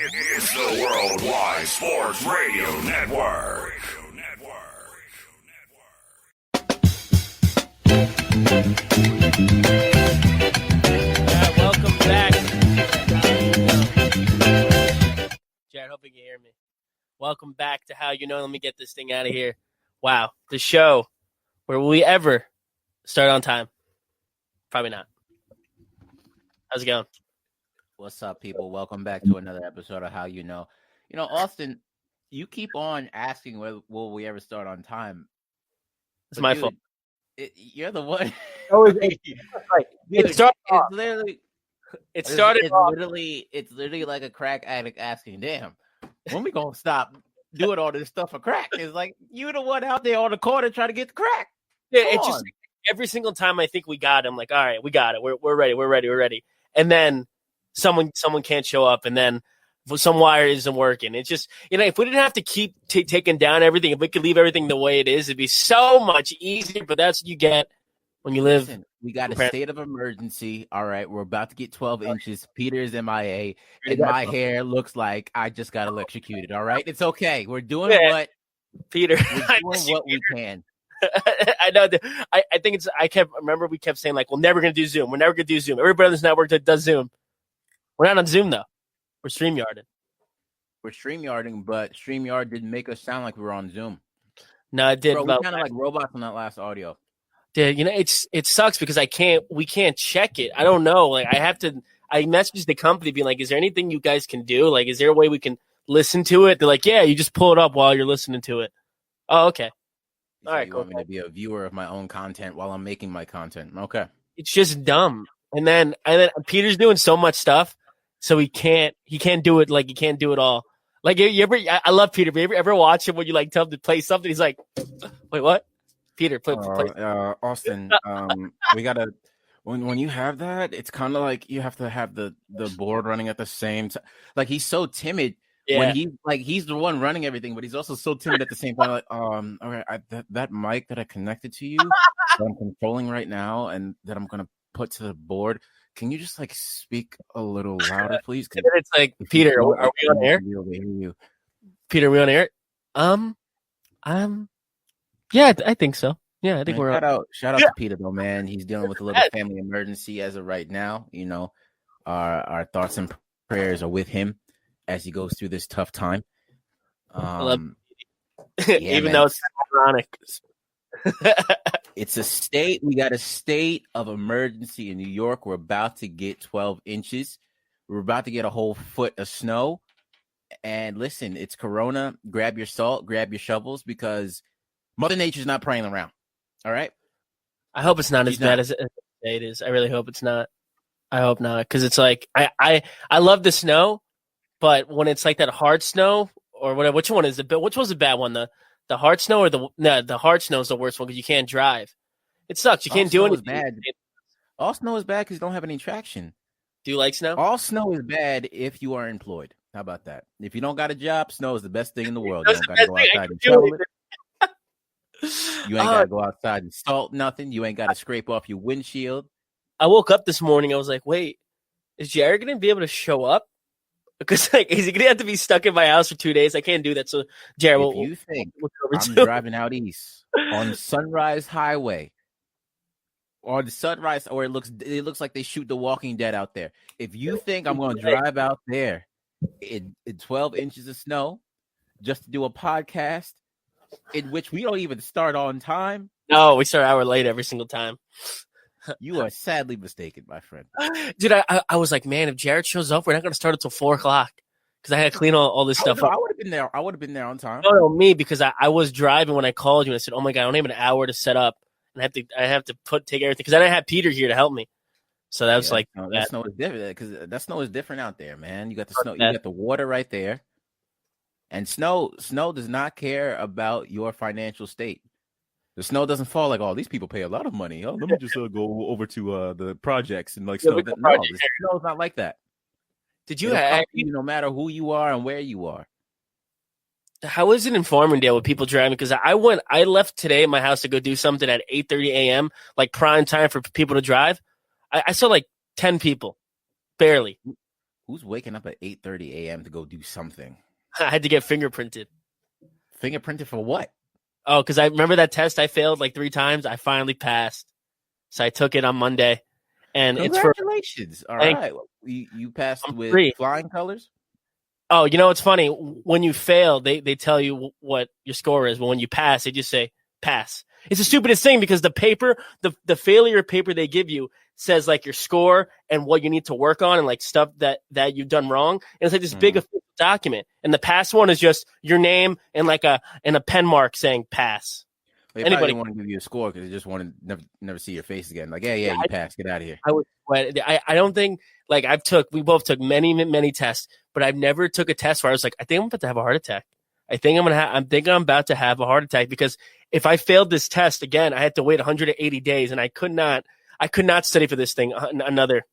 It's the Worldwide Sports Radio Network. Welcome back. Jared, hope you can hear me. Welcome back to How You Know. Let me get this thing out of here. Wow, the show where will we ever start on time? Probably not. How's it going? What's up, people? Welcome back to another episode of How You Know. You know, Austin, you keep on asking, will we ever start on time? It's my fault. You're the one. It started off. It's literally like a crack addict asking, damn, when we gonna stop doing all this stuff for crack? It's like, you the one out there on the corner trying to get the crack. Yeah, it's just every single time I think we got it, I'm like, all right, we got it. We're ready. And then someone can't show up, and then some wire isn't working. It's just, if we didn't have to keep taking down everything, if we could leave everything the way it is, it'd be so much easier. But that's what you get when you live. Listen, we got a state of emergency. All right, we're about to get 12 inches. Peter's MIA, and my hair looks like I just got electrocuted. All right, it's okay. We're doing what Peter. We're doing what we can. I know. I think it's. Remember we kept saying, like, we're never going to do Zoom. We're never going to do Zoom. Everybody on this network that does Zoom. We're not on Zoom, though. We're StreamYarding. We're StreamYarding, but StreamYard didn't make us sound like we were on Zoom. No, it did. Bro, we kind of like robots on that last audio. Dude, it sucks because we can't check it. I don't know. Like, I messaged the company being like, is there anything you guys can do? Like, is there a way we can listen to it? They're like, yeah, you just pull it up while you're listening to it. Oh, okay. All right, you want me to be a viewer of my own content while I'm making my content. Okay. It's just dumb. And then Peter's doing so much stuff, so he can't do it. Like, he can't do it all. Like, I love Peter. But you ever watch him when you like tell him to play something? He's like, wait, what? Peter, play. Austin, we gotta. When you have that, it's kind of like you have to have the board running at the same time. Like, he's so timid. Yeah. When he's the one running everything, but he's also so timid at the same time. Like, okay, that mic that I connected to you, that I'm controlling right now, and that I'm gonna put to the board. Can you just like speak a little louder, please? It's like, Peter, are we on air? Peter, are we on air? Yeah, I think so. Yeah, I think we're on. Shout out to Peter though, man. He's dealing with a little family emergency as of right now. You know, our thoughts and prayers are with him as he goes through this tough time. Even though it's ironic. It's a state. We got a state of emergency in New York. We're about to get 12 inches. We're about to get a whole foot of snow. And listen, it's Corona. Grab your salt, grab your shovels, because Mother Nature's not playing around. All right? I hope it's not as bad as it is. I really hope it's not. I hope not, because it's like I love the snow, but when it's like that hard snow or whatever, which one's the bad one? The hard snow or the hard snow is the worst one because you can't drive. It sucks. You can't do anything. Bad. All snow is bad because you don't have any traction. Do you like snow? All snow is bad if you are employed. How about that? If you don't got a job, snow is the best thing in the world. You don't got to go outside and shovel it. You ain't got to go outside and salt nothing. You ain't got to scrape off your windshield. I woke up this morning. I was like, wait, is Jared going to be able to show up? Because, like, is he going to have to be stuck in my house for 2 days? I can't do that. So, Jared, if you think I'm driving out east on Sunrise Highway, or the Sunrise, or it looks like they shoot The Walking Dead out there. If you think I'm going to drive out there in 12 inches of snow just to do a podcast in which we don't even start on time. No, we start an hour late every single time. You are sadly mistaken, my friend. Dude, I was like, man, if Jared shows up, we're not going to start until 4 o'clock because I had to clean all this stuff up. I would have been there. I would have been there on time. No, me, because I was driving when I called you and I said, oh my God, I only have an hour to set up. And I have to take everything because I didn't have Peter here to help me. So that was that snow is different because that snow is different out there, man. You got the snow, you got the water right there, and snow does not care about your financial state. The snow doesn't fall like, oh, these people pay a lot of money. Oh, let me just go over to the projects and like snow. No, the snow is not like that. Did you have no matter who you are and where you are? How is it in Farmingdale with people driving? Because I left today at my house to go do something at 8:30 a.m., like prime time for people to drive. I saw like 10 people, barely. Who's waking up at 8:30 a.m. to go do something? I had to get fingerprinted. Fingerprinted for what? Oh, because I remember that test I failed like 3 times. I finally passed. So I took it on Monday. And congratulations. All right. You passed I'm with free. flying colors? Oh, you know what's funny? When you fail, they tell you what your score is. But when you pass, they just say pass. It's the stupidest thing because the paper, the failure paper they give you says like your score and what you need to work on and like stuff that you've done wrong. And it's like this big official document. And the pass one is just your name and like a pen mark saying pass. They probably didn't want to give you a score because they just wanted to never see your face again. Like, yeah, you passed. Get out of here. I don't think like we both took many tests, but I've never took a test where I was like, I think I'm about to have a heart attack. I think I'm about to have a heart attack because if I failed this test again, I had to wait 180 days and I could not study for this thing another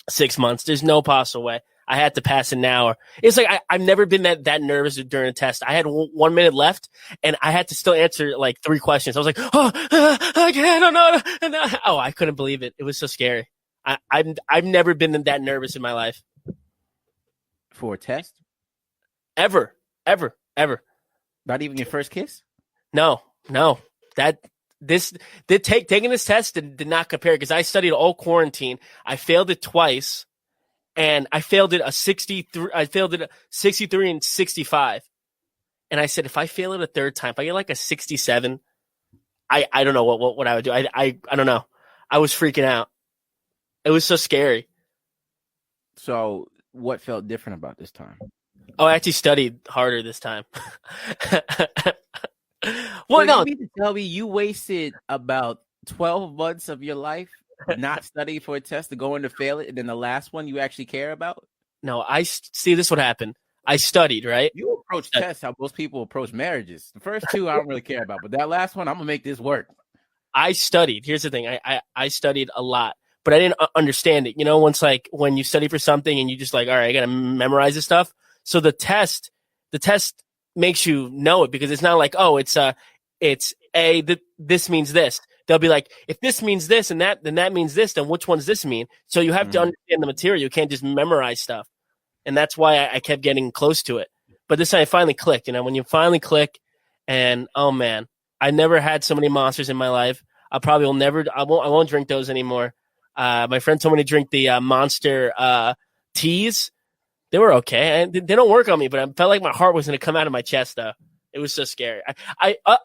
6 months. There's no possible way. I had to pass it now. It's like I've never been that nervous during a test. I had 1 minute left, and I had to still answer like 3 questions. I was like, I don't know. Oh, I couldn't believe it. It was so scary. I've never been that nervous in my life. For a test? Ever. Not even your first kiss? No. Taking this test did not compare because I studied all quarantine. I failed it twice. And I failed it 63 and 65. And I said, if I fail it a third time, if I get like a 67, I don't know what I would do. I don't know. I was freaking out. It was so scary. So what felt different about this time? Oh, I actually studied harder this time. Well, no. You mean to tell me you wasted about 12 months of your life not study for a test to go in to fail it, and then the last one you actually care about? No, see, this would happen. I studied, right? You approach tests how most people approach marriages. The first 2 I don't really care about, but that last one, I'm gonna make this work. I studied. Here's the thing: I studied a lot, but I didn't understand it. You know, once like when you study for something and you just like, all right, I gotta memorize this stuff. So the test makes you know it because it's not like, oh, it's this means this. They'll be like, if this means this and that, then that means this, then which one does this mean? So you have to understand the material. You can't just memorize stuff. And that's why I kept getting close to it. But this time I finally clicked. You know, when you finally click and, oh, man, I never had so many monsters in my life. I won't drink those anymore. My friend told me to drink the Monster teas. They were okay. They don't work on me, but I felt like my heart was going to come out of my chest, though. It was so scary.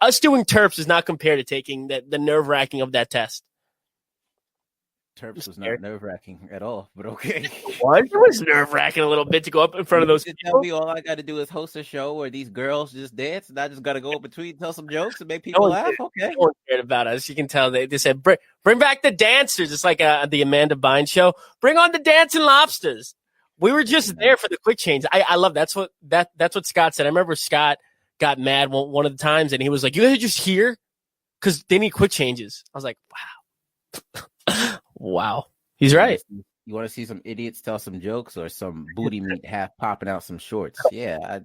Us doing Terps is not compared to taking the nerve-wracking of that test. Terps was not nerve-wracking at all, but okay. What? It was nerve-wracking a little bit to go up in front of those people. Tell me all I got to do is host a show where these girls just dance, and I just got to go between, tell some jokes, and make people laugh? Okay. No one cared about us. You can tell they said, bring back the dancers. It's like the Amanda Bynes show. Bring on the dancing lobsters. We were just there for the quick change. I love that's what Scott said. I remember Scott got mad one of the times, and he was like, "You guys are just here because they need quick changes." I was like, "Wow, wow." He's right. You want to see some idiots tell some jokes or some booty meat half popping out some shorts? Yeah,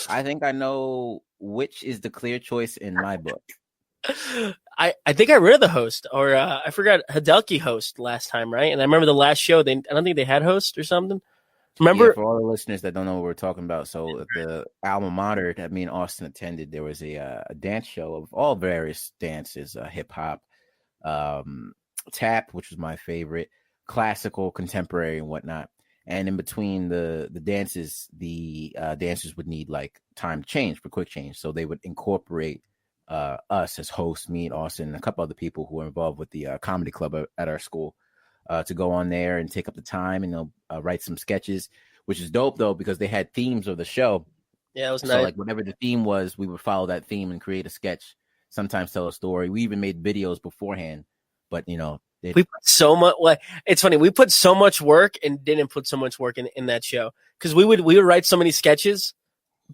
I think I know which is the clear choice in my book. I think I read the host, or I forgot Hadelki host last time, right? And I remember the last show. I don't think they had host or something. Remember, for all the listeners that don't know what we're talking about, so the alma mater that me and Austin attended, there was a dance show of all various dances, hip hop, tap, which was my favorite, classical, contemporary, and whatnot. And in between the dances, the dancers would need like time change for quick change, so they would incorporate us as hosts, me and Austin, and a couple other people who were involved with the comedy club at our school. To go on there and take up the time, and they'll write some sketches, which is dope though because they had themes of the show. Yeah, it was so nice. Like whatever the theme was, we would follow that theme and create a sketch. Sometimes tell a story. We even made videos beforehand, but we put so much. Like it's funny, we put so much work and didn't put so much work in that show because we would write so many sketches,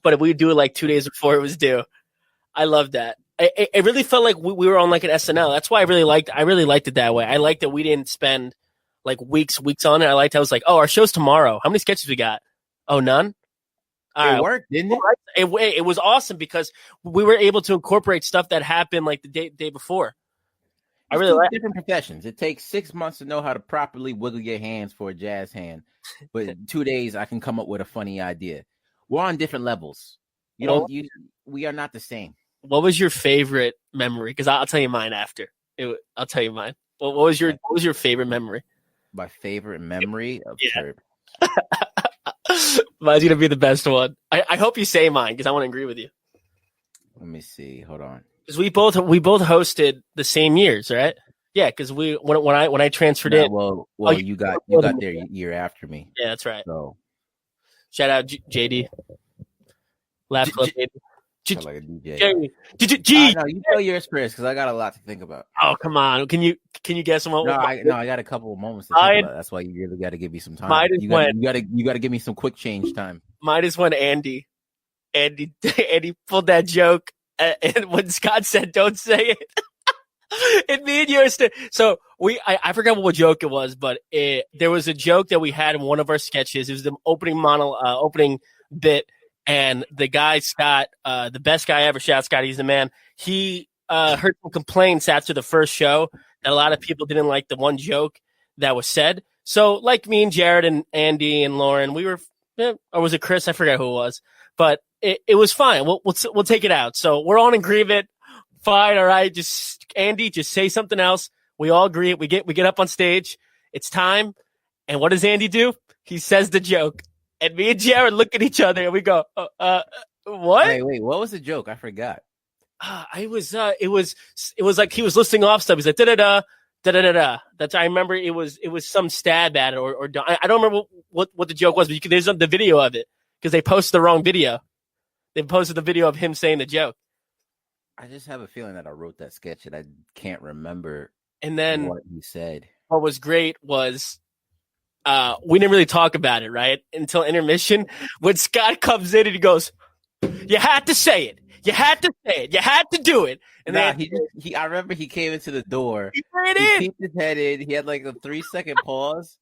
but we would do it like 2 days before it was due. I love that. It really felt like we were on like an SNL. That's why I really liked it that way. I liked that we didn't spend like weeks on it. I liked how it was like, oh, our show's tomorrow. How many sketches we got? Oh, none? It worked, didn't it? It was awesome because we were able to incorporate stuff that happened like the day before. I really like different professions. It takes 6 months to know how to properly wiggle your hands for a jazz hand, but in 2 days I can come up with a funny idea. We're on different levels. We are not the same. What was your favorite memory? Because I'll tell you mine after. I'll tell you mine. What was your favorite memory? My favorite memory of Turb. Mine's gonna be the best one. I hope you say mine because I want to agree with you. Let me see. Hold on. Because we both hosted the same years, right? Yeah, because when I transferred in. Well, you got there a year after me. Yeah, that's right. So shout out JD. Laugh Club JD. Like a DJ. No, you tell your experience because I got a lot to think about. Oh, come on! Can you guess what? I got a couple of moments to think about. That's why you really got to give me some time. You got to give me some quick change time. Mine is when Andy pulled that joke, and when Scott said, "Don't say it," and me and yours. So I forgot what joke it was, but there was a joke that we had in one of our sketches. It was the opening bit. And the guy, Scott, the best guy ever, shout out Scott, he's the man. He heard some complaints after the first show that a lot of people didn't like the one joke that was said. So, like me and Jared and Andy and Lauren, we were, or was it Chris? I forgot who it was. But it was fine. We'll take it out. So we're all in agreement. Fine, all right. Andy, just say something else. We all agree. We get up on stage. It's time. And what does Andy do? He says the joke. And me and Jared look at each other and we go, what? Wait, what was the joke? I forgot. It was like he was listing off stuff. He's like, da-da-da, da-da-da-da. I remember it was some stab at it or I don't remember what the joke was, but there's the video of it because they posted the wrong video. They posted the video of him saying the joke. I just have a feeling that I wrote that sketch and I can't remember and then what he said. What was great was, we didn't really talk about it, right? Until intermission, when Scott comes in and he goes, "You had to say it. You had to say it. You had to do it." And then I remember he came into the door. He peeked his head in. He had like a 3-second pause.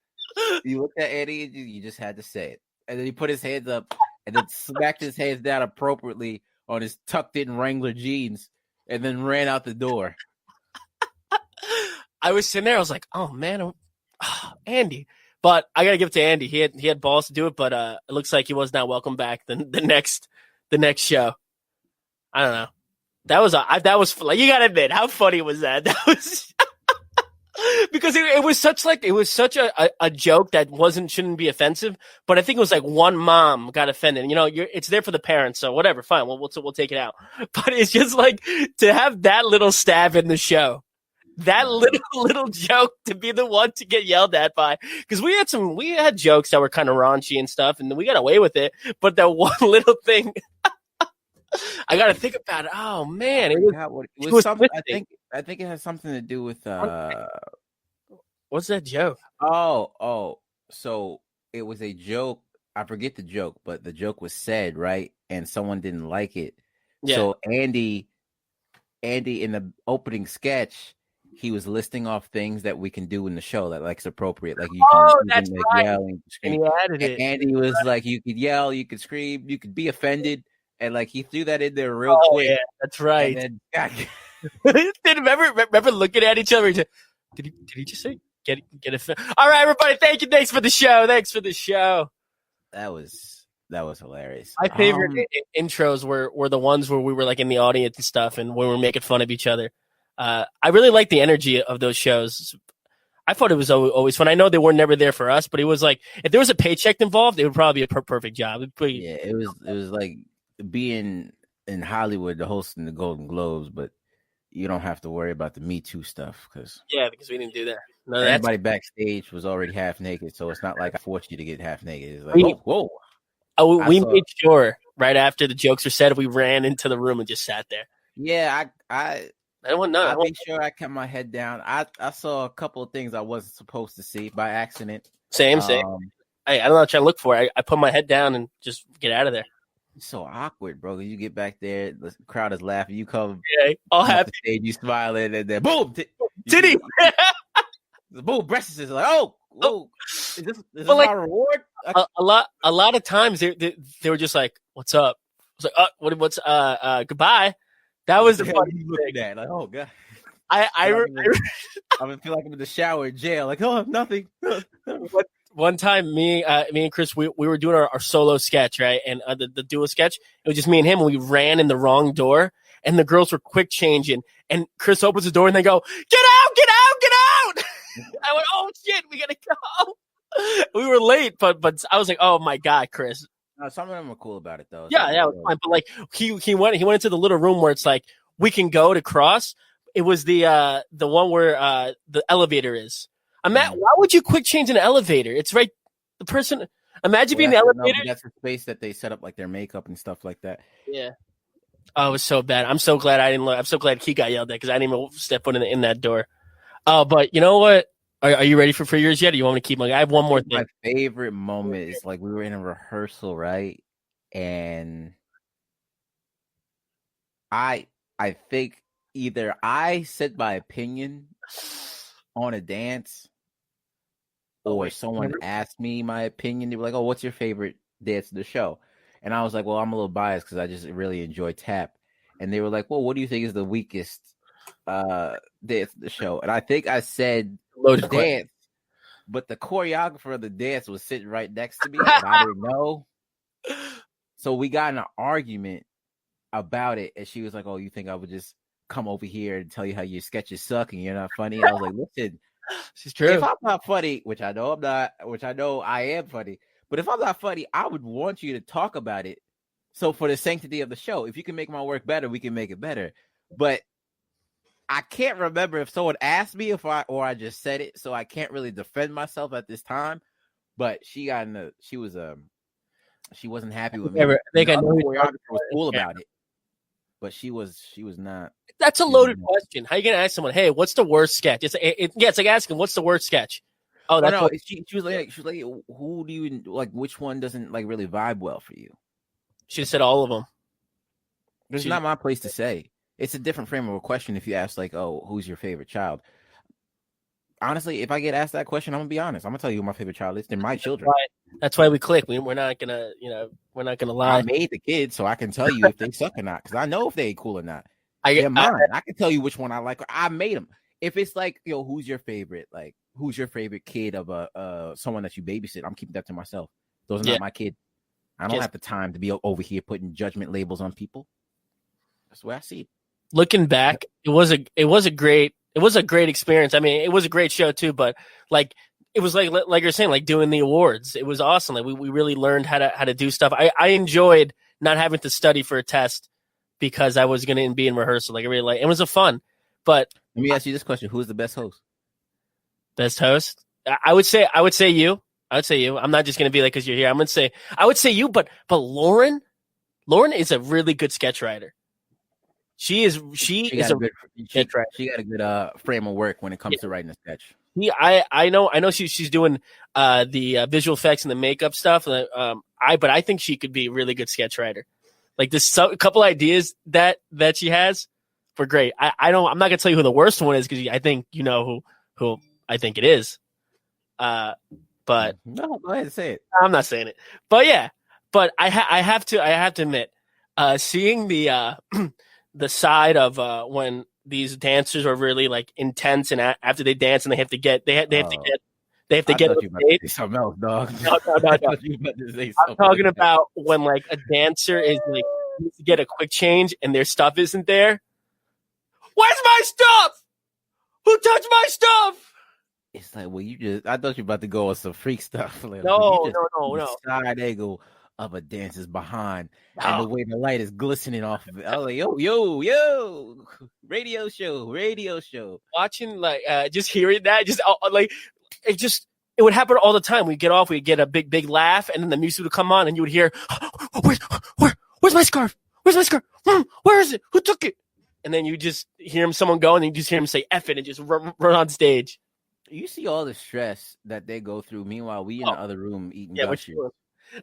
You looked at Eddie and you just had to say it. And then he put his hands up and then smacked his hands down appropriately on his tucked in Wrangler jeans and then ran out the door. I was sitting there. I was like, "Oh man, Andy." But I gotta give it to Andy. He had balls to do it, but it looks like he was not welcome back the next show. I don't know. That was like, you gotta admit, how funny was that? That was because it was such a joke that shouldn't be offensive. But I think it was like one mom got offended. You know, it's there for the parents, so whatever, fine. We'll take it out. But it's just like to have that little stab in the show. That little joke to be the one to get yelled at by, because we had jokes that were kind of raunchy and stuff, and we got away with it. But that one little thing, I got to think about it. Oh man, it was something. I think it has something to do with what's that joke? Oh, so it was a joke. I forget the joke, but the joke was said right, and someone didn't like it. Yeah. So Andy in the opening sketch, he was listing off things that we can do in the show that is appropriate. Like you can right. yell and scream. And he added it. Andy was like, you could yell, you could scream, you could be offended, and like he threw that in there real quick. Yeah, that's right. And then, remember looking at each other? Did he just say get offended? All right, everybody, thank you. Thanks for the show. That was hilarious. My favorite intros were the ones where we were like in the audience and stuff, and we were making fun of each other. I really like the energy of those shows. I thought it was always fun. I know they were never there for us, but it was like if there was a paycheck involved, it would probably be a perfect job. It was like being in Hollywood, the hosting the Golden Globes, but you don't have to worry about the Me Too stuff because we didn't do that. No, everybody backstage was already half naked, so it's not like I forced you to get half naked. It's like whoa. We made sure right after the jokes were said, we ran into the room and just sat there. Yeah, I made sure I kept my head down. I saw a couple of things I wasn't supposed to see by accident. Same. Hey, I don't know what to look for. I put my head down and just get out of there. It's so awkward, bro. You get back there, the crowd is laughing. You come, all happy. Stage, you smiling, and then boom, titty. The boom, breasts is like, whoa. Is this my reward? A lot of times they were just like, "What's up?" I was like, what's goodbye." That was the funny thing. Looking at like, oh god. I feel like I'm in the shower in jail. Like, oh, nothing. One time, me and Chris, we were doing our solo sketch, right? And the duo sketch, it was just me and him. And we ran in the wrong door, and the girls were quick changing. And Chris opens the door, and they go, "Get out! Get out! Get out!" I went, "Oh shit, we gotta go." We were late, but I was like, "Oh my god, Chris." No, some of them were cool about it though. Yeah, it was fine. But like he went into the little room where it's like we can go to cross. It was the one where the elevator is. Why would you quick change an elevator? It's right. The person. Imagine being in the elevator. No, that's the space that they set up like their makeup and stuff like that. Yeah. Oh, it was so bad. I'm so glad I didn't look. I'm so glad he got yelled at because I didn't even step foot in that door. Oh, but you know what? Are you ready for yours yet? Or you want me to keep going? I have one more thing. My favorite moment is like we were in a rehearsal, right? And I think either I said my opinion on a dance or someone asked me my opinion. They were like, "Oh, what's your favorite dance of the show?" And I was like, "Well, I'm a little biased because I just really enjoy tap." And they were like, "Well, what do you think is the weakest dance of the show?" And I think I said dance, but the choreographer of the dance was sitting right next to me, and I didn't know. So we got in an argument about it, and she was like, "Oh, you think I would just come over here and tell you how your sketches suck and you're not funny?" I was like, "Listen, she's true. If I'm not funny, which I know I'm not, which I know I am funny, but if I'm not funny, I would want you to talk about it. So for the sanctity of the show, if you can make my work better, we can make it better." But I can't remember if someone asked me or I just said it, so I can't really defend myself at this time. But she wasn't happy with me. I think I know choreographer was cool about it, but she was not. That's a loaded question. How are you gonna ask someone, "Hey, what's the worst sketch?" It's like asking, "What's the worst sketch?" Oh, that's she was like, "Who do you like? Which one doesn't like really vibe well for you?" She said all of them. It's not my place to say. It's a different frame of a question if you ask like, "Oh, who's your favorite child?" Honestly, if I get asked that question, I'm gonna be honest. I'm gonna tell you who my favorite child is. They're my children. That's why we click. We're not gonna, we're not gonna lie. I made the kids, so I can tell you if they suck or not, because I know if they ain't cool or not. They're mine. I can tell you which one I like. I made them. If it's like, who's your favorite? Like, who's your favorite kid of someone that you babysit? I'm keeping that to myself. Those are not my kids. I don't have the time to be over here putting judgment labels on people. That's the way I see it. Looking back, it was a great experience. I mean, it was a great show too, but like it was like you're saying, like doing the awards. It was awesome. Like we really learned how to do stuff. I enjoyed not having to study for a test because I was gonna be in rehearsal. Like I really it was a fun. But let me ask you this question: who's the best host? Best host? I would say you. I would say you. I'm not just gonna be like because you're here. I would say you, but Lauren is a really good sketch writer. She got a good frame of work when it comes to writing a sketch. I know she's doing the visual effects and the makeup stuff. But I think she could be a really good sketch writer. Like this couple ideas that she has were great. I'm not gonna tell you who the worst one is because I think you know who I think it is. But no, go ahead and say it. I'm not saying it. But yeah, but I have to admit, seeing the side of when these dancers are really like intense and after they dance and they have to get on stage. Something else, dog. No. I'm talking about when like a dancer is like needs to get a quick change and their stuff isn't there. Where's my stuff? Who touched my stuff? It's like, well, I thought you were about to go on some freak stuff. Like, no. Side angle of a dancer's behind, and the way the light is glistening off of it. I was like, yo, radio show. Watching like just hearing that, just like it would happen all the time. We'd get off, we'd get a big laugh, and then the music would come on, and you would hear, where's my scarf? Where's my scarf? Where is it? Who took it? And then you just hear someone go, and you just hear him say F it and just run on stage. You see all the stress that they go through. Meanwhile, we in the other room eating Gushers.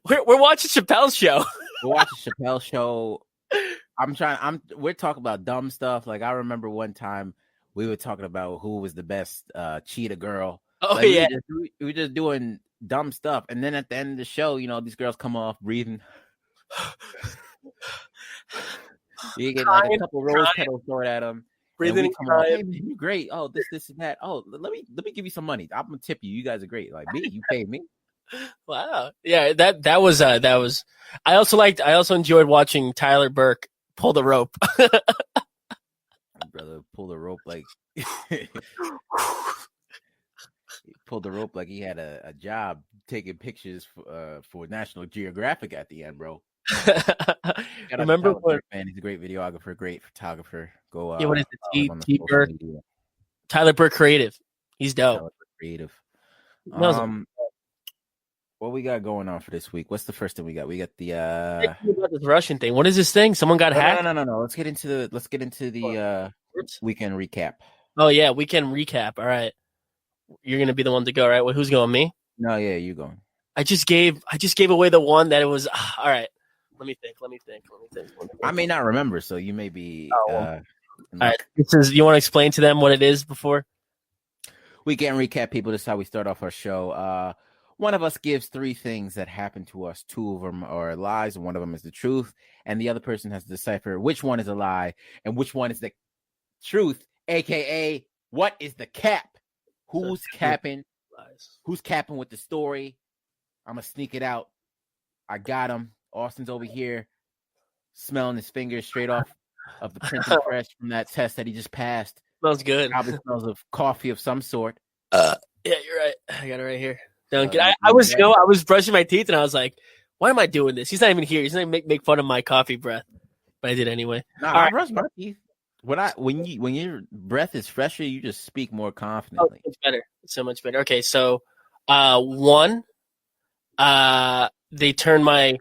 We're watching Chappelle's show. We're watching Chappelle's show. We're talking about dumb stuff. Like I remember one time we were talking about who was the best cheetah girl. Oh like, yeah, we were just doing dumb stuff, and then at the end of the show, these girls come off breathing. You get like a couple rose petals thrown at them, breathing and come on, crying. hey, man, you're great. Oh, this and that. Oh, let me give you some money. I'm gonna tip you. You guys are great. Like me, you paid me. Wow. Yeah, that was. I also enjoyed watching Tyler Burke pull the rope. My brother pulled the rope like he pulled the rope like he had a job taking pictures for National Geographic at the end, bro. Remember when? Man, he's a great videographer, great photographer. Go. Yeah, what is it? on the T social Burke. media. Tyler Burke Creative. He's dope. Tyler Burke Creative. Knows him. What we got going on for this week? What's the first thing we got? We got the About this Russian thing. What is this thing? Someone got hacked? No. Let's get into the weekend recap. Oh yeah, weekend recap. All right. You're gonna be the one to go, right? Well, who's going? Me? No, yeah, you going. I just gave away the one that it was all right. Let me think. I may not remember, so you may be all right. You want to explain to them what it is before? Weekend recap, people. This is how we start off our show. One of us gives 3 things that happen to us. 2 of them are lies, and one of them is the truth. And the other person has to decipher which one is a lie and which one is the truth, aka what is the cap? Who's capping? Lies. Who's capping with the story? I'm gonna sneak it out. I got him. Austin's over here, smelling his fingers straight off of the printing press from that test that he just passed. Smells good. Probably smells of coffee of some sort. Yeah, you're right. I got it right here. I was brushing my teeth and I was like, why am I doing this? He's not even here. He's not even make fun of my coffee breath. But I did anyway. No, I brush my teeth. When your breath is fresher, you just speak more confidently. It's better. It's so much better. Okay, so one, they turned my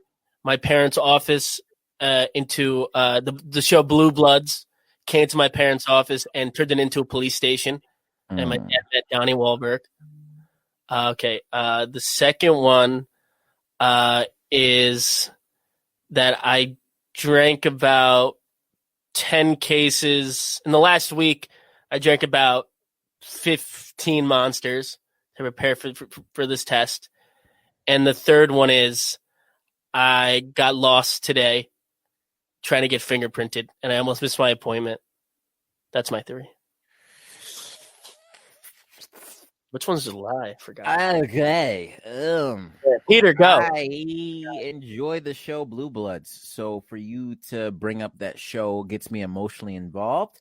parents' office into the show Blue Bloods came to my parents' office and turned it into a police station. And my dad met Donnie Wahlberg. Okay. The second one is that I drank about 10 cases. In the last week, I drank about 15 Monsters to prepare for this test. And the third one is I got lost today trying to get fingerprinted, and I almost missed my appointment. That's my theory. Which one's a lie? I forgot. Okay. Peter, go. I enjoy the show Blue Bloods. So for you to bring up that show gets me emotionally involved.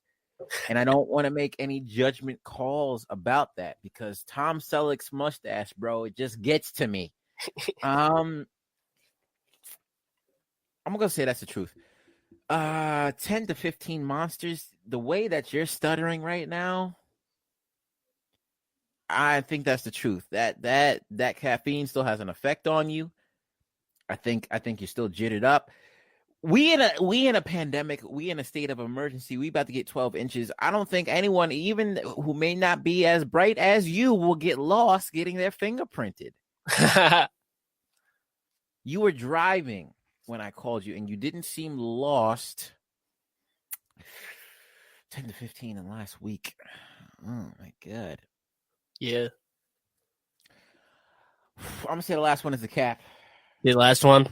And I don't want to make any judgment calls about that because Tom Selleck's mustache, bro, it just gets to me. I'm going to say that's the truth. 10 to 15 Monsters, the way that you're stuttering right now, I think that's the truth. That caffeine still has an effect on you. I think you're still jittered up. We in a pandemic. We in a state of emergency. We about to get 12 inches. I don't think anyone, even who may not be as bright as you, will get lost getting their fingerprinted. You were driving when I called you, and you didn't seem lost. 10 to 15 in last week. Oh my god. Yeah. I'm gonna say the last one is the cap. The last one?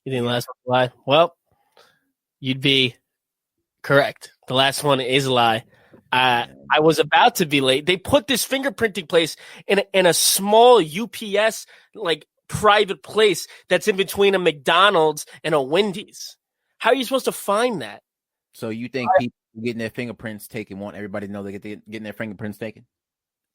You think the last one's a lie? Well, you'd be correct. The last one is a lie. I was about to be late. They put this fingerprinting place in a small UPS like private place that's in between a McDonald's and a Wendy's. How are you supposed to find that? So you think people getting their fingerprints taken want everybody to know they're getting their fingerprints taken?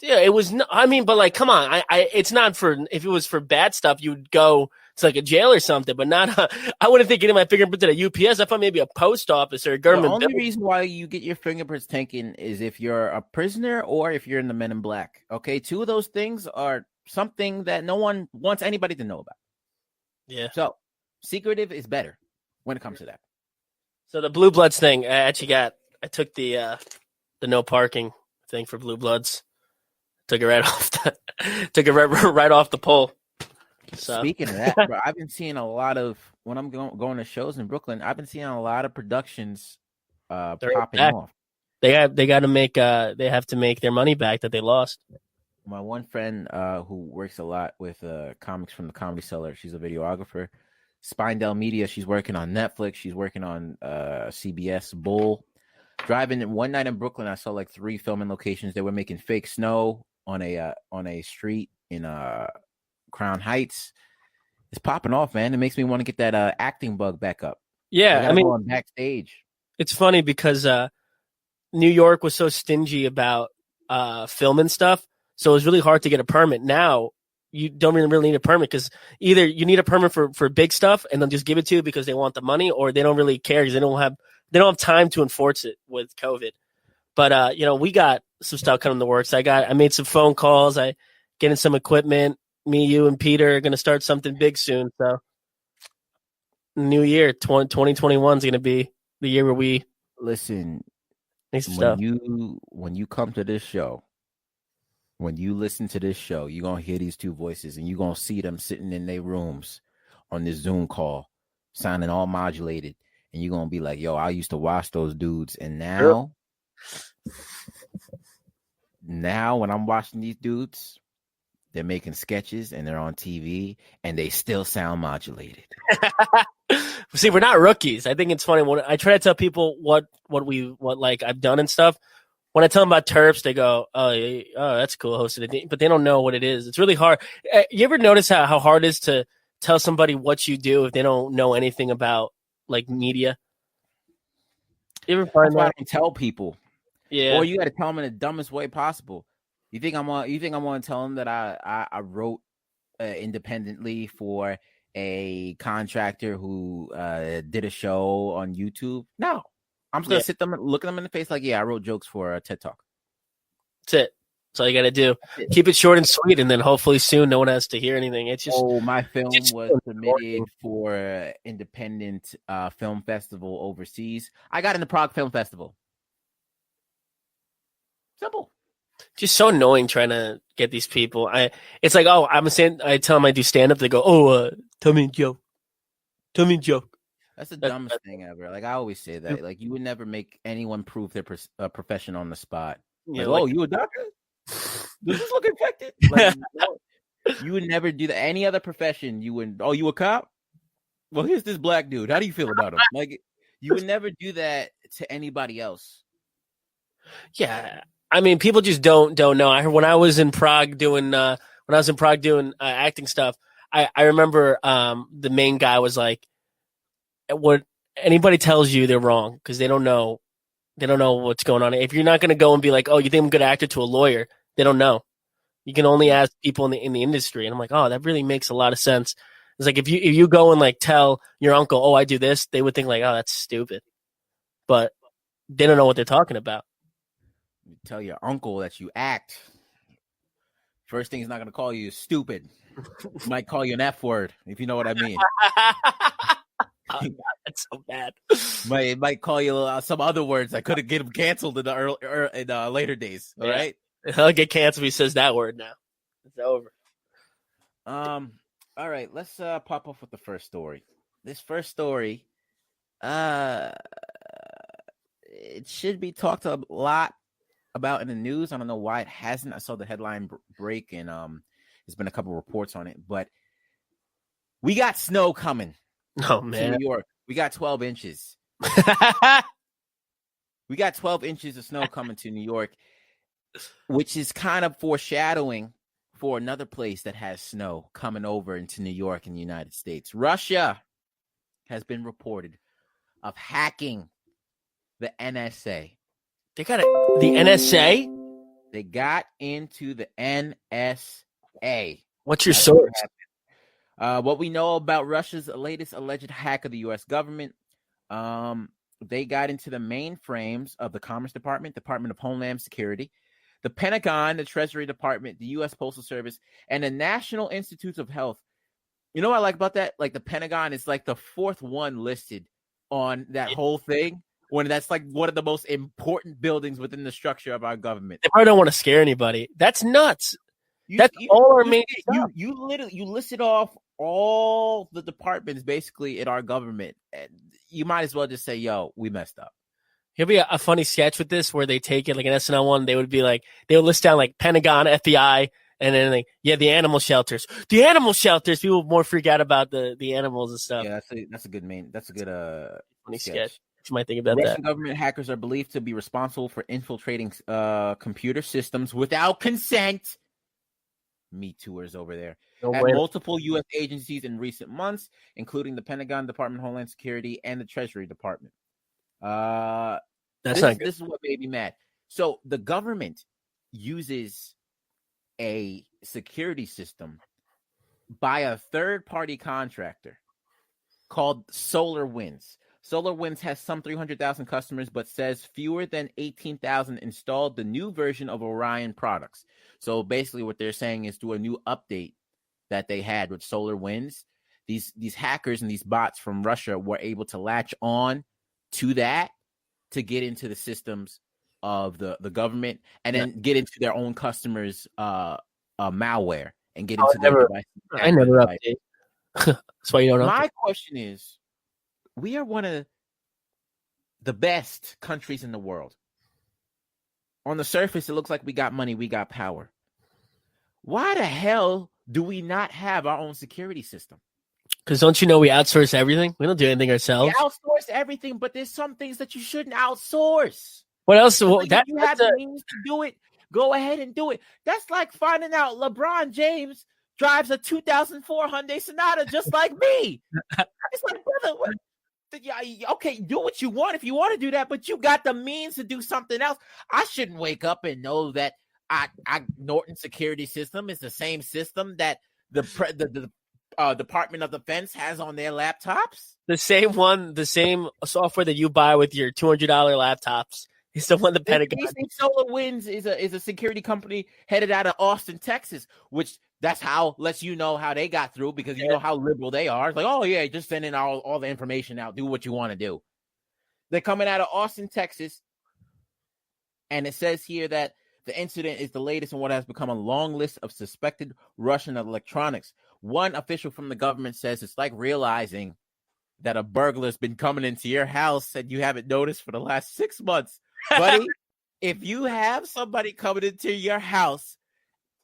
Yeah, it was. I mean, but like, come on. It's not for. If it was for bad stuff, you'd go to like a jail or something. But not. I wouldn't think getting my fingerprint at a UPS. I thought maybe a post office or a government. The only reason why you get your fingerprints taken is if you're a prisoner or if you're in the Men in Black. Okay, 2 of those things are something that no one wants anybody to know about. Yeah. So secretive is better when it comes to that. So the Blue Bloods thing, I took the no parking thing for Blue Bloods. Took it right off the pole. So. Speaking of that, bro, I've been seeing a lot of when I'm going to shows in Brooklyn. I've been seeing a lot of productions popping off. They have to make their money back that they lost. My one friend who works a lot with comics from the Comedy Cellar, she's a videographer. Spindell Media, she's working on Netflix. She's working on CBS Bull. Driving one night in Brooklyn, I saw like 3 filming locations. They were making fake snow on a street in Crown Heights. It's popping off, man. It makes me want to get that acting bug back up. Yeah, I mean, go on backstage. it's funny because New York was so stingy about filming stuff, so it was really hard to get a permit. Now you don't really need a permit because either you need a permit for big stuff and they'll just give it to you because they want the money, or they don't really care because they don't have time to enforce it with COVID. But we got some stuff coming in the works. I made some phone calls. I getting some equipment. Me, you, and Peter are going to start something big soon. So, new year 2021 is going to be the year where we listen. Make some stuff. When you come to this show, when you listen to this show, you're gonna hear these 2 voices, and you're gonna see them sitting in their rooms on this Zoom call, sounding all modulated, and you're gonna be like, "Yo, I used to watch those dudes," and now when I'm watching these dudes, they're making sketches and they're on TV and they still sound modulated. See, we're not rookies. I think it's funny when I try to tell people what like I've done and stuff. When I tell them about Terps, they go, "Oh, that's cool, hosted it," but they don't know what it is. It's really hard. You ever notice how hard it is to tell somebody what you do if they don't know anything about like media? You ever find that? I can tell people, yeah, or you got to tell them in the dumbest way possible. You think I'm going to tell them that I wrote independently for a contractor who did a show on YouTube? No, I'm just going to sit them, look at them in the face like, yeah, I wrote jokes for a TED Talk. That's it. That's all you got to do. Keep it short and sweet, and then hopefully soon no one has to hear anything. It's just my film was submitted for an independent film festival overseas. I got in the Prague Film Festival. Simple. Just so annoying trying to get these people. It's like, oh, I tell them I do stand up. They go, oh, tell me a joke. Tell me a joke. That's the dumbest thing ever. Like I always say that. Like you would never make anyone prove their profession on the spot. Like, oh, you a doctor? Does this look infected? Like, no, you would never do that. Any other profession, you wouldn't. Oh, you a cop? Well, here's this black dude. How do you feel about him? Like you would never do that to anybody else. Yeah. I mean, people just don't know. I heard when I was in Prague doing acting stuff, I remember the main guy was like, "What anybody tells you, they're wrong because they don't know what's going on. If you're not going to go and be like, oh, you think I'm a good actor to a lawyer, they don't know. You can only ask people in the industry." And I'm like, oh, that really makes a lot of sense. It's like if you go and like tell your uncle, oh, I do this, they would think like, oh, that's stupid, but they don't know what they're talking about. You tell your uncle that you act. First thing he's not going to call you is stupid. He might call you an F word, if you know what I mean. Oh, God, that's so bad. Might call you some other words that could get him canceled in the later days. All right, he'll get canceled if he says that word now. It's over. All right, let's pop off with the first story. This first story, it should be talked a lot about in the news. I don't know why it hasn't. I saw the headline break, and there's been a couple reports on it. But we got snow coming. Oh man, to New York. We got 12 inches. We got 12 inches of snow coming to New York, which is kind of foreshadowing for another place that has snow coming over into New York in the United States. Russia has been reported of hacking the NSA. They got the NSA? They got into the NSA. What's your source? What we know about Russia's latest alleged hack of the U.S. government, they got into the mainframes of the Commerce Department, Department of Homeland Security, the Pentagon, the Treasury Department, the U.S. Postal Service, and the National Institutes of Health. You know what I like about that? Like the Pentagon is like the fourth one listed on that whole thing, when that's like one of the most important buildings within the structure of our government. They probably don't want to scare anybody. That's nuts. That's all our main stuff. You listed off all the departments basically in our government. And you might as well just say, yo, we messed up. Here'll be a funny sketch with this where they take it like an SNL one. They would be like, they would list down like Pentagon, FBI, and then like, the animal shelters. The animal shelters. People more freak out about the animals and stuff. Yeah, that's a good funny sketch. you might think about Russian that. government hackers are believed to be responsible for infiltrating computer systems without consent. Me tooers over there. No At way. multiple U.S. agencies in recent months, including the Pentagon, Department of Homeland Security, and the Treasury Department. That's this, not good. This is what made me mad. So the government uses a security system by a third-party contractor called SolarWinds. SolarWinds has some 300,000 customers, but says fewer than 18,000 installed the new version of Orion products. So basically what they're saying is through a new update that they had with SolarWinds, these hackers and these bots from Russia were able to latch on to that to get into the systems of the government and then get into their own customers' malware and get into their devices. I never update. That's why you don't update. My question is, we are one of the best countries in the world. On the surface, it looks like we got money, we got power. Why the hell do we not have our own security system? Because don't you know we outsource everything? We don't do anything ourselves. We outsource everything, but there's some things that you shouldn't outsource. What else? Well, Like, if you have the means to do it, go ahead and do it. That's like finding out LeBron James drives a 2004 Hyundai Sonata just like me. It's like, brother, what? Okay, do what you want if you want to do that, but you got the means to do something else. I shouldn't wake up and know that Norton security system is the same system that the Department of Defense has on their laptops. The same software that you buy with your $200 laptops is the one the Pentagon. SolarWinds is a security company headed out of Austin, Texas, which that's how lets you know how they got through because you know how liberal they are. It's like, oh yeah, just send in all the information out, do what you want to do. They're coming out of Austin, Texas, and it says here that the incident is the latest in what has become a long list of suspected Russian electronics. One official from the government says it's like realizing that a burglar's been coming into your house and you haven't noticed for the last 6 months. Buddy, if you have somebody coming into your house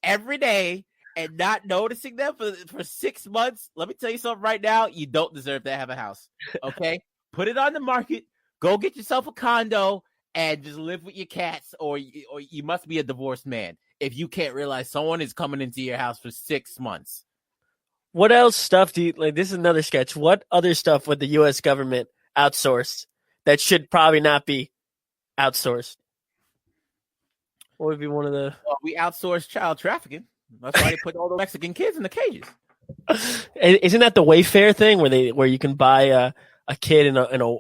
every day and not noticing them for 6 months, let me tell you something right now, you don't deserve to have a house, okay? Put it on the market, go get yourself a condo, and just live with your cats, or you must be a divorced man if you can't realize someone is coming into your house for 6 months. What else stuff do you like? This is another sketch. What other stuff would the U.S. government outsource that should probably not be outsourced? What would be one of the? Well, we outsource child trafficking. That's why they put all the Mexican kids in the cages. Isn't that the Wayfair thing where you can buy a kid in the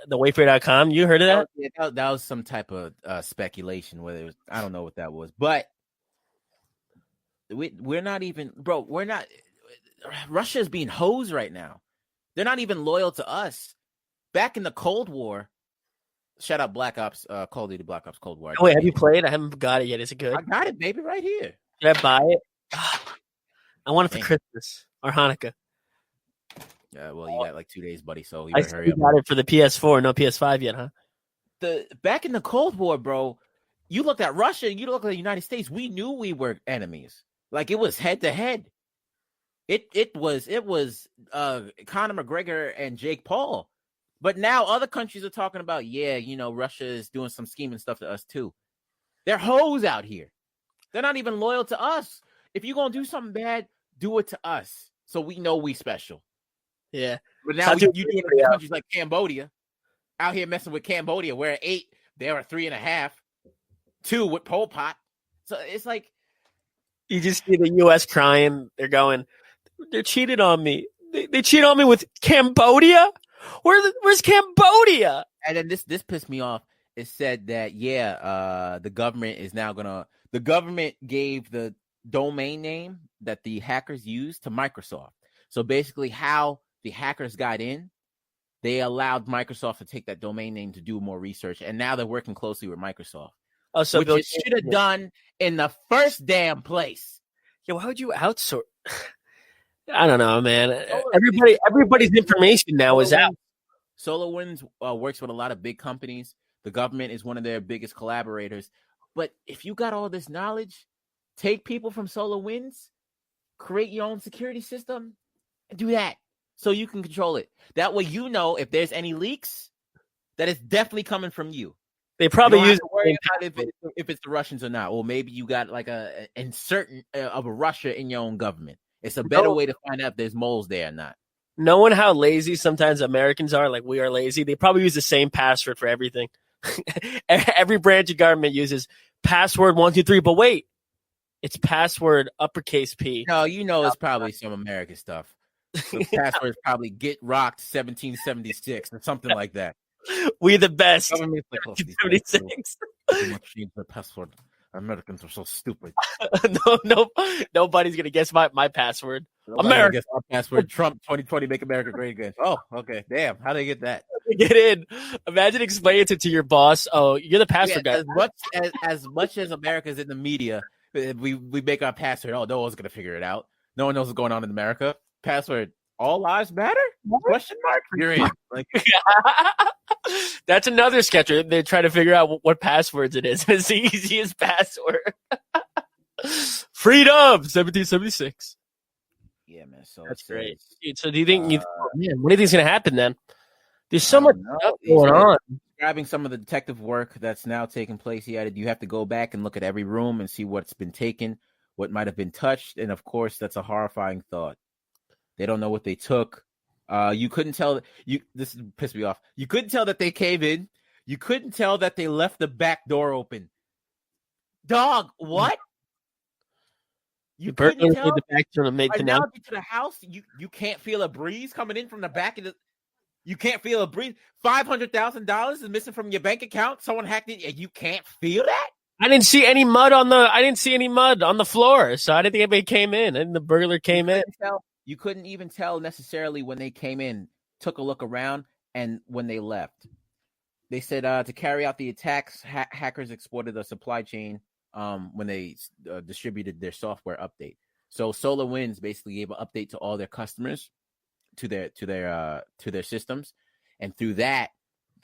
Wayfair.com? You heard of that? That was some type of speculation. Whether it was, I don't know what that was, but we're not even, bro. We're not. Russia is being hosed right now. They're not even loyal to us. Back in the Cold War, shout out Black Ops, Call of Duty Black Ops Cold War. Oh, wait, have you played? I haven't got it yet. Is it good? I got it, baby, right here. Did I buy it? I want it for Christmas or Hanukkah. Yeah, well, you got like 2 days, buddy. So you I better hurry up. got it for the PS4, no PS5 yet, huh? Back in the Cold War, bro, you looked at Russia, you looked at the United States. We knew we were enemies. Like it was head to head. It was Conor McGregor and Jake Paul. But now other countries are talking about, Russia is doing some scheming stuff to us too. They're hoes out here. They're not even loyal to us. If you're going to do something bad, do it to us so we know we special. Yeah. But now you do it in countries like Cambodia, out here messing with Cambodia. We're at 8, they're at 3.5, 2 with Pol Pot. So it's like. You just see the U.S. crying. They're going, they cheated on me. They cheated on me with Cambodia? Where's Cambodia? And then this pissed me off. It said that, the government is now the government gave the domain name that the hackers used to Microsoft. So basically how the hackers got in, they allowed Microsoft to take that domain name to do more research. And now they're working closely with Microsoft. Oh, so which it should have done in the first damn place. Yeah, why would you outsource? I don't know, man. Everybody's information now is out. SolarWinds works with a lot of big companies. The government is one of their biggest collaborators. But if you got all this knowledge, take people from SolarWinds, create your own security system, and do that so you can control it. That way, if there's any leaks, that it's definitely coming from you. They probably you don't use have to worry about if it's the Russians or not, or maybe you got like a insert of a Russia in your own government. It's a better way to find out if there's moles there or not. Knowing how lazy sometimes Americans are, like we are lazy, they probably use the same password for everything. Every branch of government uses password 123, but wait, it's password uppercase P. No, it's probably some American stuff. The password is probably get rocked 1776 or something like that. We the best. 1776. Change the password. Americans are so stupid. No, nobody's gonna guess my password. America guess our password. Trump 2020 make America great again. Oh, okay. Damn, how do they get that? Get in. Imagine explaining it to your boss. Oh, you're the password guy. As much as America's in the media, we make our password. Oh, no one's gonna figure it out. No one knows what's going on in America. Password. All lives matter? Question mark. You're in. Like. That's another sketch. They try to figure out what passwords it is. It's the easiest password. Freedom 1776. Yeah, man. So that's great. Dude, so do you think? What do you think is going to happen then? There's so much stuff going on. Describing some of the detective work that's now taking place. You have to go back and look at every room and see what's been taken, what might have been touched, and of course, that's a horrifying thought. They don't know what they took. You couldn't tell. This pissed me off. You couldn't tell that they came in. You couldn't tell that they left the back door open. Dog, what? You couldn't tell. The back door to make to the house. You can't feel a breeze coming in from the back of the. You can't feel a breeze. $500,000 is missing from your bank account. Someone hacked it, and you can't feel that. I didn't see any mud on the floor, so I didn't think anybody came in. And the burglar came in. You couldn't even tell necessarily when they came in, took a look around, and when they left. They said to carry out the attacks, hackers exploited the supply chain when they distributed their software update. So SolarWinds basically gave an update to all their customers, to their systems, and through that,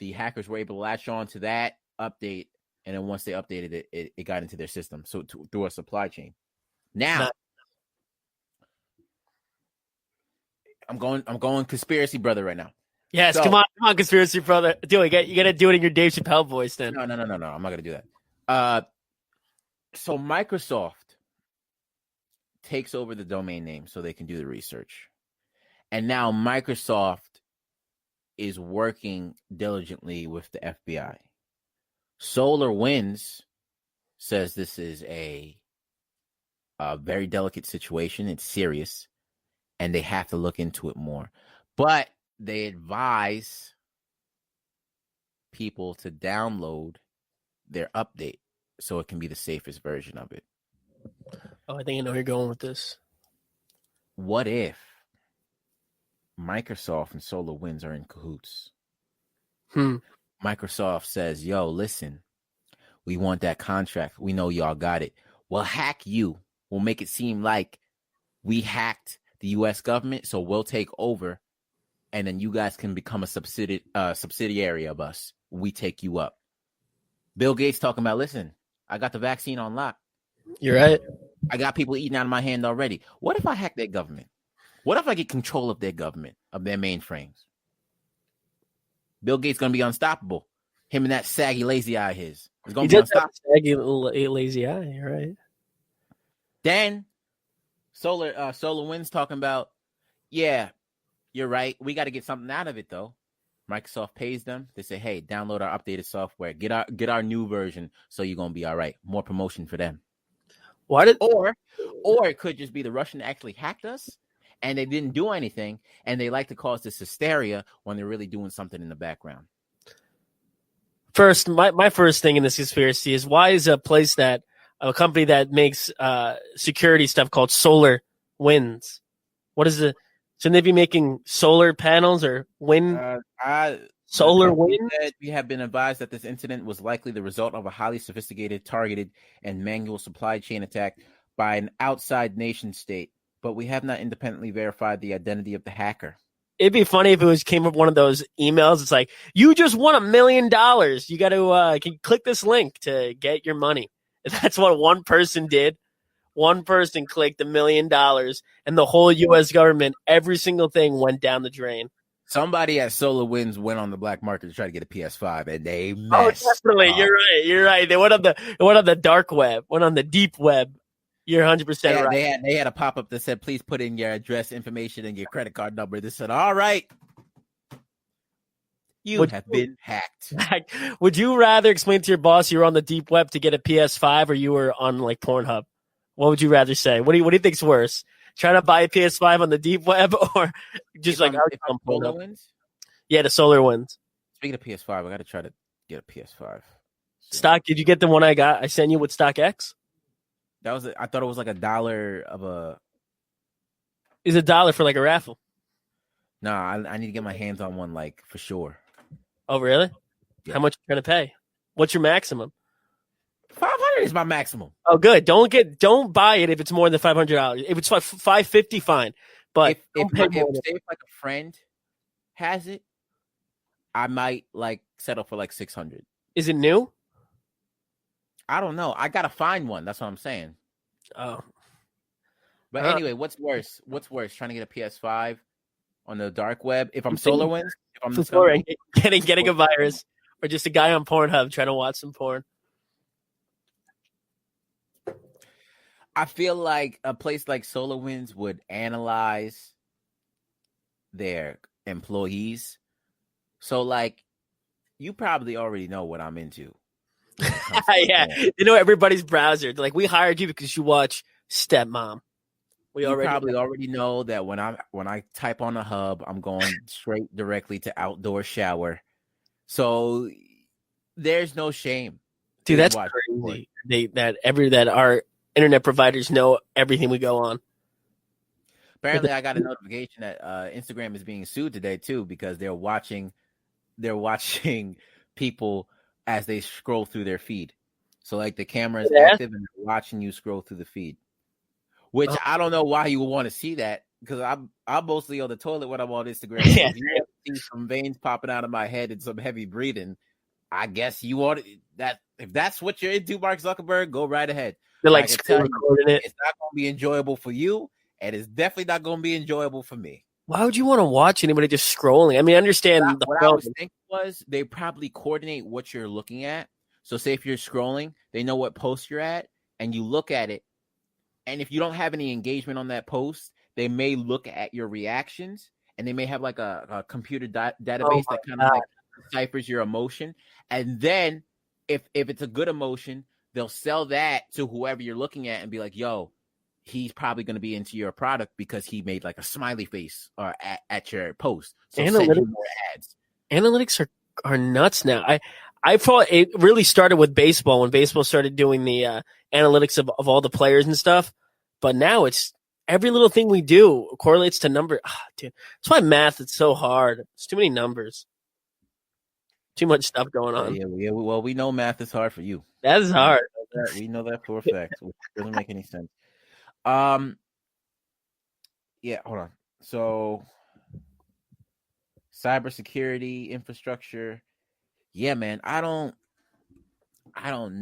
the hackers were able to latch on to that update, and then once they updated it, it got into their system. So through a supply chain. Now. I'm going conspiracy brother right now. Yes, so, come on, conspiracy brother. Do it. You got to do it in your Dave Chappelle voice then. No. I'm not going to do that. So Microsoft takes over the domain name so they can do the research. And now Microsoft is working diligently with the FBI. SolarWinds says this is a very delicate situation. It's serious. And they have to look into it more. But they advise people to download their update so it can be the safest version of it. Oh, I think I know where you're going with this. What if Microsoft and SolarWinds are in cahoots? Microsoft says, yo, listen, we want that contract. We know y'all got it. We'll hack you. We'll make it seem like we hacked the U.S. government, so we'll take over, and then you guys can become a subsidiary of us. We take you up. Bill Gates talking about, listen, I got the vaccine on lock. You're right. I got people eating out of my hand already. What if I hack their government? What if I get control of their government, of their mainframes? Bill Gates going to be unstoppable. Him and that saggy, lazy eye of his. It's going to be unstoppable. Saggy, lazy eye, you're right. Then SolarWinds talking about, yeah, you're right. We got to get something out of it, though. Microsoft pays them. They say, hey, download our updated software. Get our new version so you're going to be all right. More promotion for them. Or it could just be the Russian actually hacked us and they didn't do anything, and they like to cause this hysteria when they're really doing something in the background. First, my first thing in this conspiracy is, why is a company that makes security stuff called SolarWinds? What is it? Shouldn't they be making solar panels or wind? SolarWinds? We have been advised that this incident was likely the result of a highly sophisticated, targeted, and manual supply chain attack by an outside nation state, but we have not independently verified the identity of the hacker. It'd be funny if it came up one of those emails. It's like, you just won $1 million. You got to can click this link to get your money. That's what one person did. One person clicked $1 million, and the whole U.S. government, every single thing went down the drain. Somebody at Solar Winds went on the black market to try to get a PS5, and they Oh, messed definitely. up. You're right. They went on the dark web, went on the deep web. You're 100% right. They had a pop up that said, "Please put in your address information and your credit card number." They said, "All right, you have been hacked." Would you rather explain to your boss you were on the deep web to get a PS5 or you were on like Pornhub? What would you rather say? What do you think's worse? Trying to buy a PS5 on the deep web or just on Pornhub? Yeah, the Solar Winds. Speaking of PS5, I got to try to get a PS5. Stock? Did you get the one I got? I sent you with StockX. I thought it was like $1 of a. Is $1 for like a raffle? Nah, I need to get my hands on one, like for sure. Oh, really? Yeah. How much are you gonna pay? What's your maximum? 500 is my maximum. Oh, good. Don't buy it if it's more than $500. If it's $550, fine. But if like a friend has it, I might like settle for like 600. Is it new? I don't know. I gotta find one. That's what I'm saying. Oh. But anyway, what's worse? What's worse? Trying to get a PS5 on the dark web? If I'm SolarWinds, if I'm getting a virus, or just a guy on Pornhub trying to watch some porn. I feel like a place like SolarWinds would analyze their employees. So, like, you probably already know what I'm into. Yeah, you know everybody's browser. They're like, we hired you because you watch Stepmom. You probably already know that when I type on a hub, I'm going straight directly to outdoor shower. So there's no shame. Dude, that's crazy. That our internet providers know everything we go on. Apparently, I got a notification that Instagram is being sued today too because they're watching people as they scroll through their feed. So like the camera is active and they're watching you scroll through the feed. Which I don't know why you would want to see that because I'm mostly on the toilet when I'm on Instagram. Yeah. If you see some veins popping out of my head and some heavy breathing, I guess you want that. If that's what you're into, Mark Zuckerberg, go right ahead. They're like, it's not going to be enjoyable for you, and it's definitely not going to be enjoyable for me. Why would you want to watch anybody just scrolling? I mean, I understand what I was thinking was they probably coordinate what you're looking at. So say if you're scrolling, they know what post you're at, and you look at it. And if you don't have any engagement on that post, they may look at your reactions, and they may have like a computer database that kind of like deciphers your emotion. And then if it's a good emotion, they'll sell that to whoever you're looking at and be like, yo, he's probably going to be into your product because he made like a smiley face or at your post. So send you more ads. Analytics are nuts now. I thought it really started with baseball when baseball started doing the analytics of all the players and stuff. But now it's every little thing we do correlates to number. Dude, that's why math is so hard. It's too many numbers. Too much stuff going on. Yeah. Well, we know math is hard for you. That is hard. We know that for a fact. Which doesn't make any sense. Yeah, hold on. So cybersecurity infrastructure. Yeah, man. I don't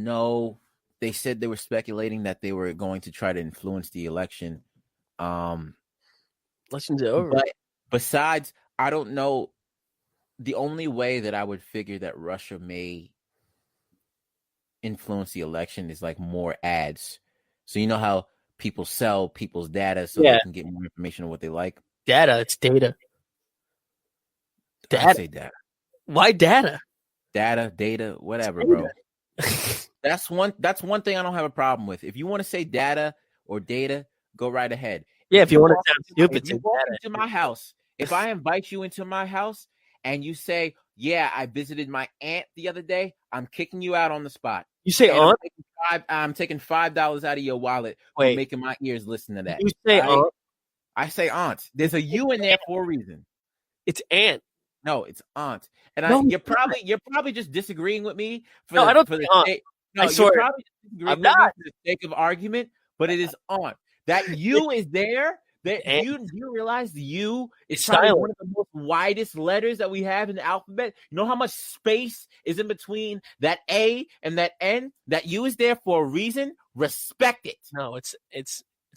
know. They said they were speculating that they were going to try to influence the election. Election's over. But besides, I don't know. The only way that I would figure that Russia may influence the election is like more ads. So you know how people sell people's data so they can get more information on what they like? Data. It's data. I say data. Why data? Data, whatever, bro. That's one thing I don't have a problem with. If you want to say data or data, go right ahead. Yeah, if you want to sound stupid, if you walk into my house, if I invite you into my house and you say, yeah, I visited my aunt the other day, I'm kicking you out on the spot. You say aunt? I'm taking $5 out of your wallet for making my ears listen to that. You say aunt? I say aunt. There's a U in there for a reason. It's aunt. No, it's aunt. And you're probably just disagreeing with me for I don't for the aunt. sake. No, I you're probably disagreeing with me for the sake of argument, but it is aunt. That U is there. That you realize the U is probably one of the most widest letters that we have in the alphabet. You know how much space is in between that A and that N? That U is there for a reason. Respect it. No, it's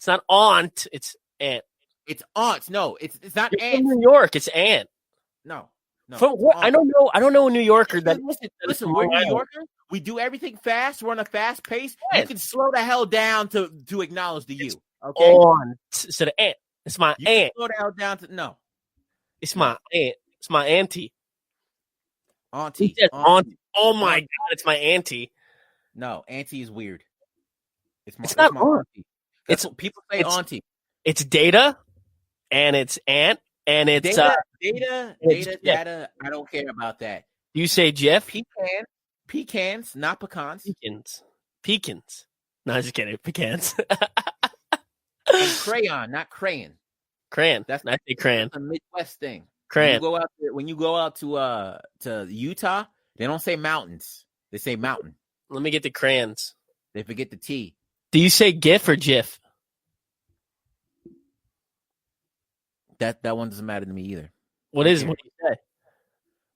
not aunt. It's aunt. It's aunt. No, it's not You're aunt. from New York. It's aunt. No. From what I don't know. I don't know a New Yorker that. Listen, we're New Yorkers. We do everything fast. We're on a fast pace. Yes. You can slow the hell down to acknowledge the you. Okay. On instead of aunt. It's my You aunt. slow the hell down to no. It's my aunt. It's my auntie. Auntie. He says auntie. Oh my god, it's my auntie. No, auntie is weird. It's not my aunt. auntie. That's what people say. Auntie. It's data, and it's aunt, and it's data. I don't care about that. You say Jeff? Pecans, not pecans. Pecans. No, I'm just kidding. Pecans. And crayon, not crayon. Crayon. That's not a crayon. That's a Midwest thing. Crayon. When you go out to Utah, they don't say mountains. They say mountain. Let me get the crayons. They forget the T. Do you say GIF or GIF? That one doesn't matter to me either. What do you say?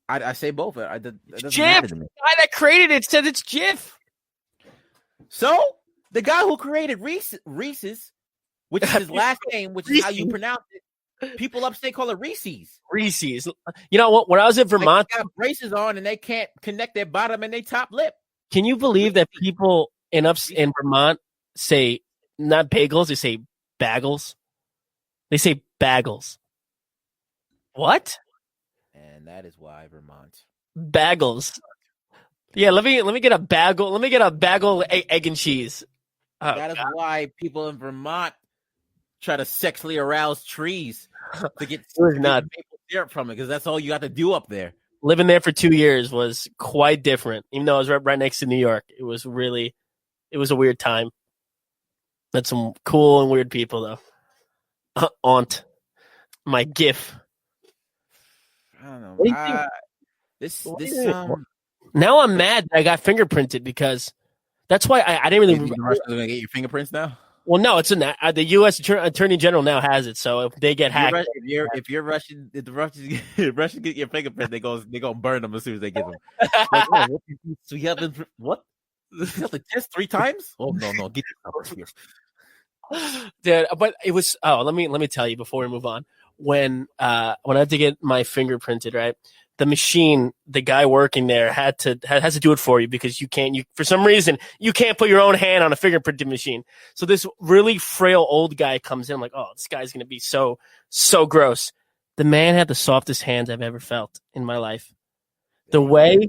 I say both. It doesn't GIF. matter to me. The guy that created it said it's GIF. So the guy who created Reese's, which is his last name, which is how you pronounce it, people upstate call it Reese's. Reese's. You know what? When I was in Vermont, they got braces on and they can't connect their bottom and their top lip. Can you believe that people in Vermont say not bagels, they say bagels? They say bagels. What? And that is why Vermont. Bagels. Yeah, let me get a bagel. Let me get a bagel egg and cheese. Oh, that is why people in Vermont try to sexually arouse trees to get maple syrup from it, because that's all you got to do up there. Living there for 2 years was quite different. Even though I was right next to New York, it was a weird time. Met some cool and weird people though. Aunt, my GIF. I don't know. Now I'm mad that I got fingerprinted because that's why I didn't really. The Russians are gonna get your fingerprints now. Well, no, it's in that the U.S. Attorney General now has it. So if they get hacked, if the Russians get your fingerprint, they gonna burn them as soon as they get them. Like, oh, so you have what? You have to test 3 times? Oh no, get yourself here. Dude, but it was. Oh, let me tell you before we move on. When I had to get my fingerprinted, right? The machine, the guy working there has to do it for you because for some reason you can't put your own hand on a fingerprinting machine. So this really frail old guy comes in, I'm like, oh, this guy's gonna be so gross. The man had the softest hands I've ever felt in my life. The way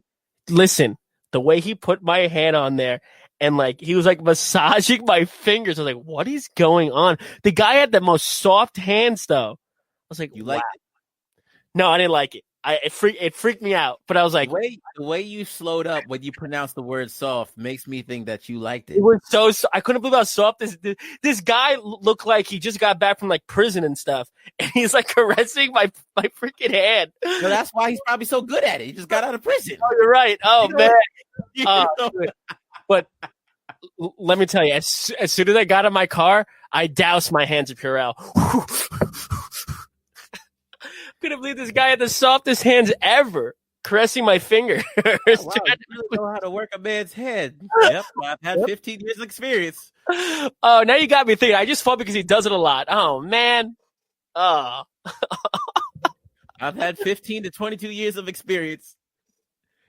he put my hand on there and like he was like massaging my fingers. I was like, what is going on? The guy had the most soft hands though. I was like, you wow. like it? No, I didn't like it. It freaked me out, but I was like, the way you slowed up when you pronounced the word soft makes me think that you liked it. It was so I couldn't believe how soft this guy looked like he just got back from like prison and stuff, and he's like caressing my freaking hand. So that's why he's probably so good at it. He just got out of prison. Oh, you're right. Oh man. But let me tell you, as soon as I got in my car, I doused my hands of Purell. Couldn't believe this guy had the softest hands ever, caressing my fingers. Wow, you really know how to work a man's head. Yep, I've had 15 years of experience. Oh, now you got me thinking. I just fought because he does it a lot. Oh man. Oh. I've had 15 to 22 years of experience,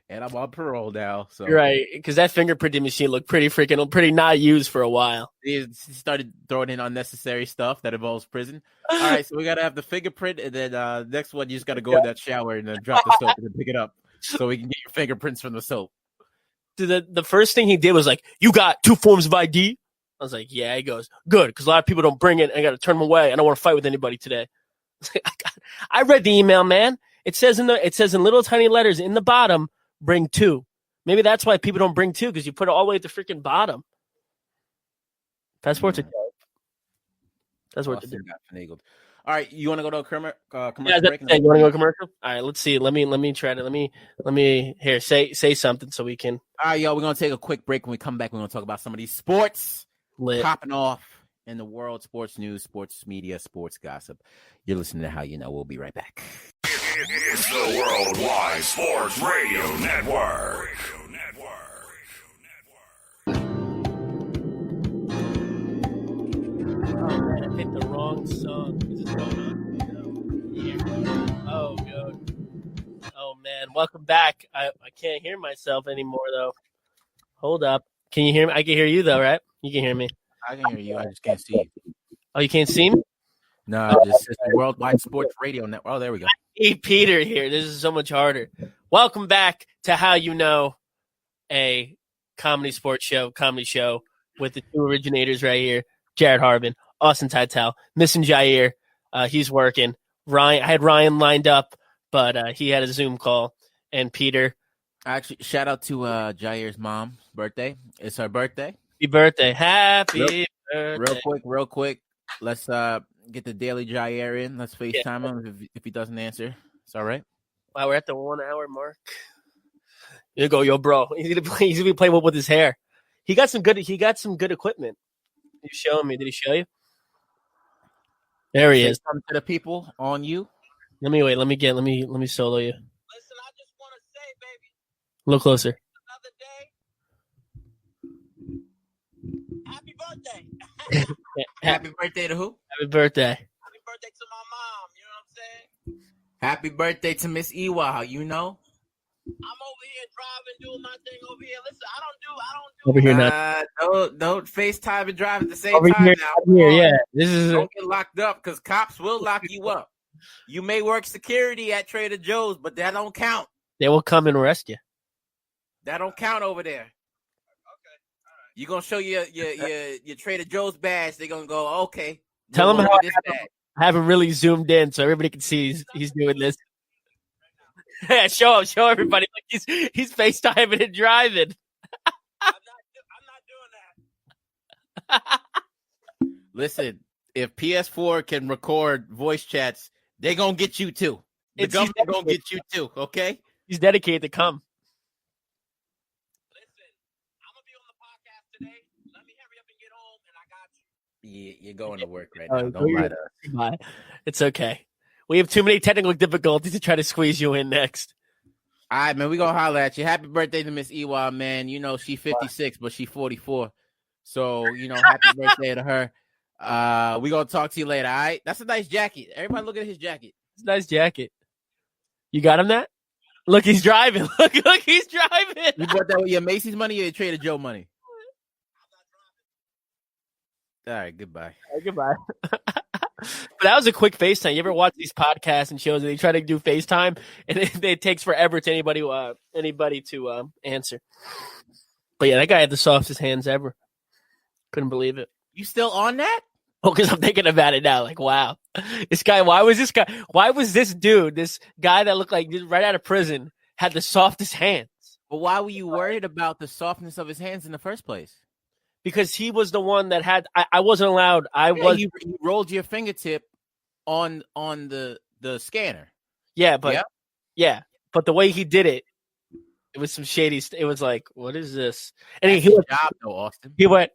and I'm on parole now. So right, because that fingerprinting machine looked pretty not used for a while. He started throwing in unnecessary stuff that involves prison. All right, so we gotta have the fingerprint, and then next one you just gotta go in that shower and then drop the soap and then pick it up, so we can get your fingerprints from the soap. The first thing he did was like, "You got 2 forms of ID." I was like, "Yeah." He goes, "Good," because a lot of people don't bring it. I got to turn them away. I don't want to fight with anybody today. I read the email, man. It says in little tiny letters in the bottom, bring 2. Maybe that's why people don't bring 2, because you put it all the way at the freaking bottom. Passports are dope. That's what they do. Finagled. All right, you want to go to a commercial break? You want to go commercial? All right, let's see. Let me try to let me here say something so we can. All right, y'all. We're gonna take a quick break. When we come back, we're gonna talk about some of these sports popping off in the world, sports news, sports media, sports gossip. You're listening to How You Know. We'll be right back. It's the Worldwide Sports Radio Network. Oh man, I picked the wrong song. Is this going on? Yeah. Oh god. Welcome back. I can't hear myself anymore, though. Hold up. Can you hear me? I can hear you, though, right? You can hear me. I can hear you. I just can't see you. Oh, you can't see me? No, this is the Worldwide Sports Radio Network. Oh, there we go. Hey, Peter here. This is so much harder. Welcome back to How You Know, a comedy show with the two originators right here, Jared Harbin, Austin Teitel, missing Jair. He's working. I had Ryan lined up, but he had a Zoom call. And Peter. Actually, shout out to Jair's mom's birthday. It's her birthday. Happy birthday. Happy birthday. Real quick. Let's get the Daily Jair in. Let's FaceTime him if he doesn't answer. It's all right. Wow, we're at the 1 hour mark. You go, yo, bro. He's gonna be playing with his hair. He got some good equipment. He's showing me. Did he show you? There he is. Something to the people on you. Let me solo you. Listen, I just want to say, baby. A little closer. Another day. Happy birthday. Happy birthday to who? Happy birthday. Happy birthday to my mom. You know what I'm saying? Happy birthday to Miss Iwa. You know. I'm over here driving, doing my thing over here. Listen, I don't do. Over here now. Don't FaceTime and drive at the same Over time here, now. over here, yeah. This is Don't get locked up because cops will lock you up. You may work security at Trader Joe's, but that don't count. they will come and arrest you. That don't count over there. Okay. All right. You're gonna show your Trader Joe's badge. They're gonna go, okay. Tell we'll them look how at this badge. I haven't really zoomed in so everybody can see he's doing this. Yeah, show everybody. Like he's FaceTiming and driving. I'm not doing that. Listen, if PS4 can record voice chats, they gonna get you too. The government gonna get you too. Okay. He's dedicated to come. Listen, I'm gonna be on the podcast today. Let me hurry up and get home, and I got you. Yeah, you're going to work right Oh, now. Don't lie to us. Bye. It's okay. We have too many technical difficulties to try to squeeze you in next. All right, man. We gonna holler at you. Happy birthday to Miss Iwa, man. You know she 56, but she 44. So happy birthday to her. We gonna talk to you later. All right. That's a nice jacket. Everybody, look at his jacket. It's a nice jacket. You got him that? Look, he's driving. Look, he's driving. You bought that with your Macy's money or your Trader Joe money? All right. Goodbye. Goodbye. But that was a quick FaceTime. You ever watch these podcasts and shows and they try to do FaceTime and it takes forever to anybody to answer. But yeah, that guy had the softest hands ever. Couldn't believe it. You still on that? Oh, because I'm thinking about it now. Like, wow, why was this dude, this guy that looked like right out of prison, had the softest hands? But why were you worried about the softness of his hands in the first place? Because he was the one that had. I wasn't allowed. You rolled your fingertip on the scanner. Yeah, but but the way he did it, it was some shady. It was like, what is this? And he went. Job, though, Austin. He went.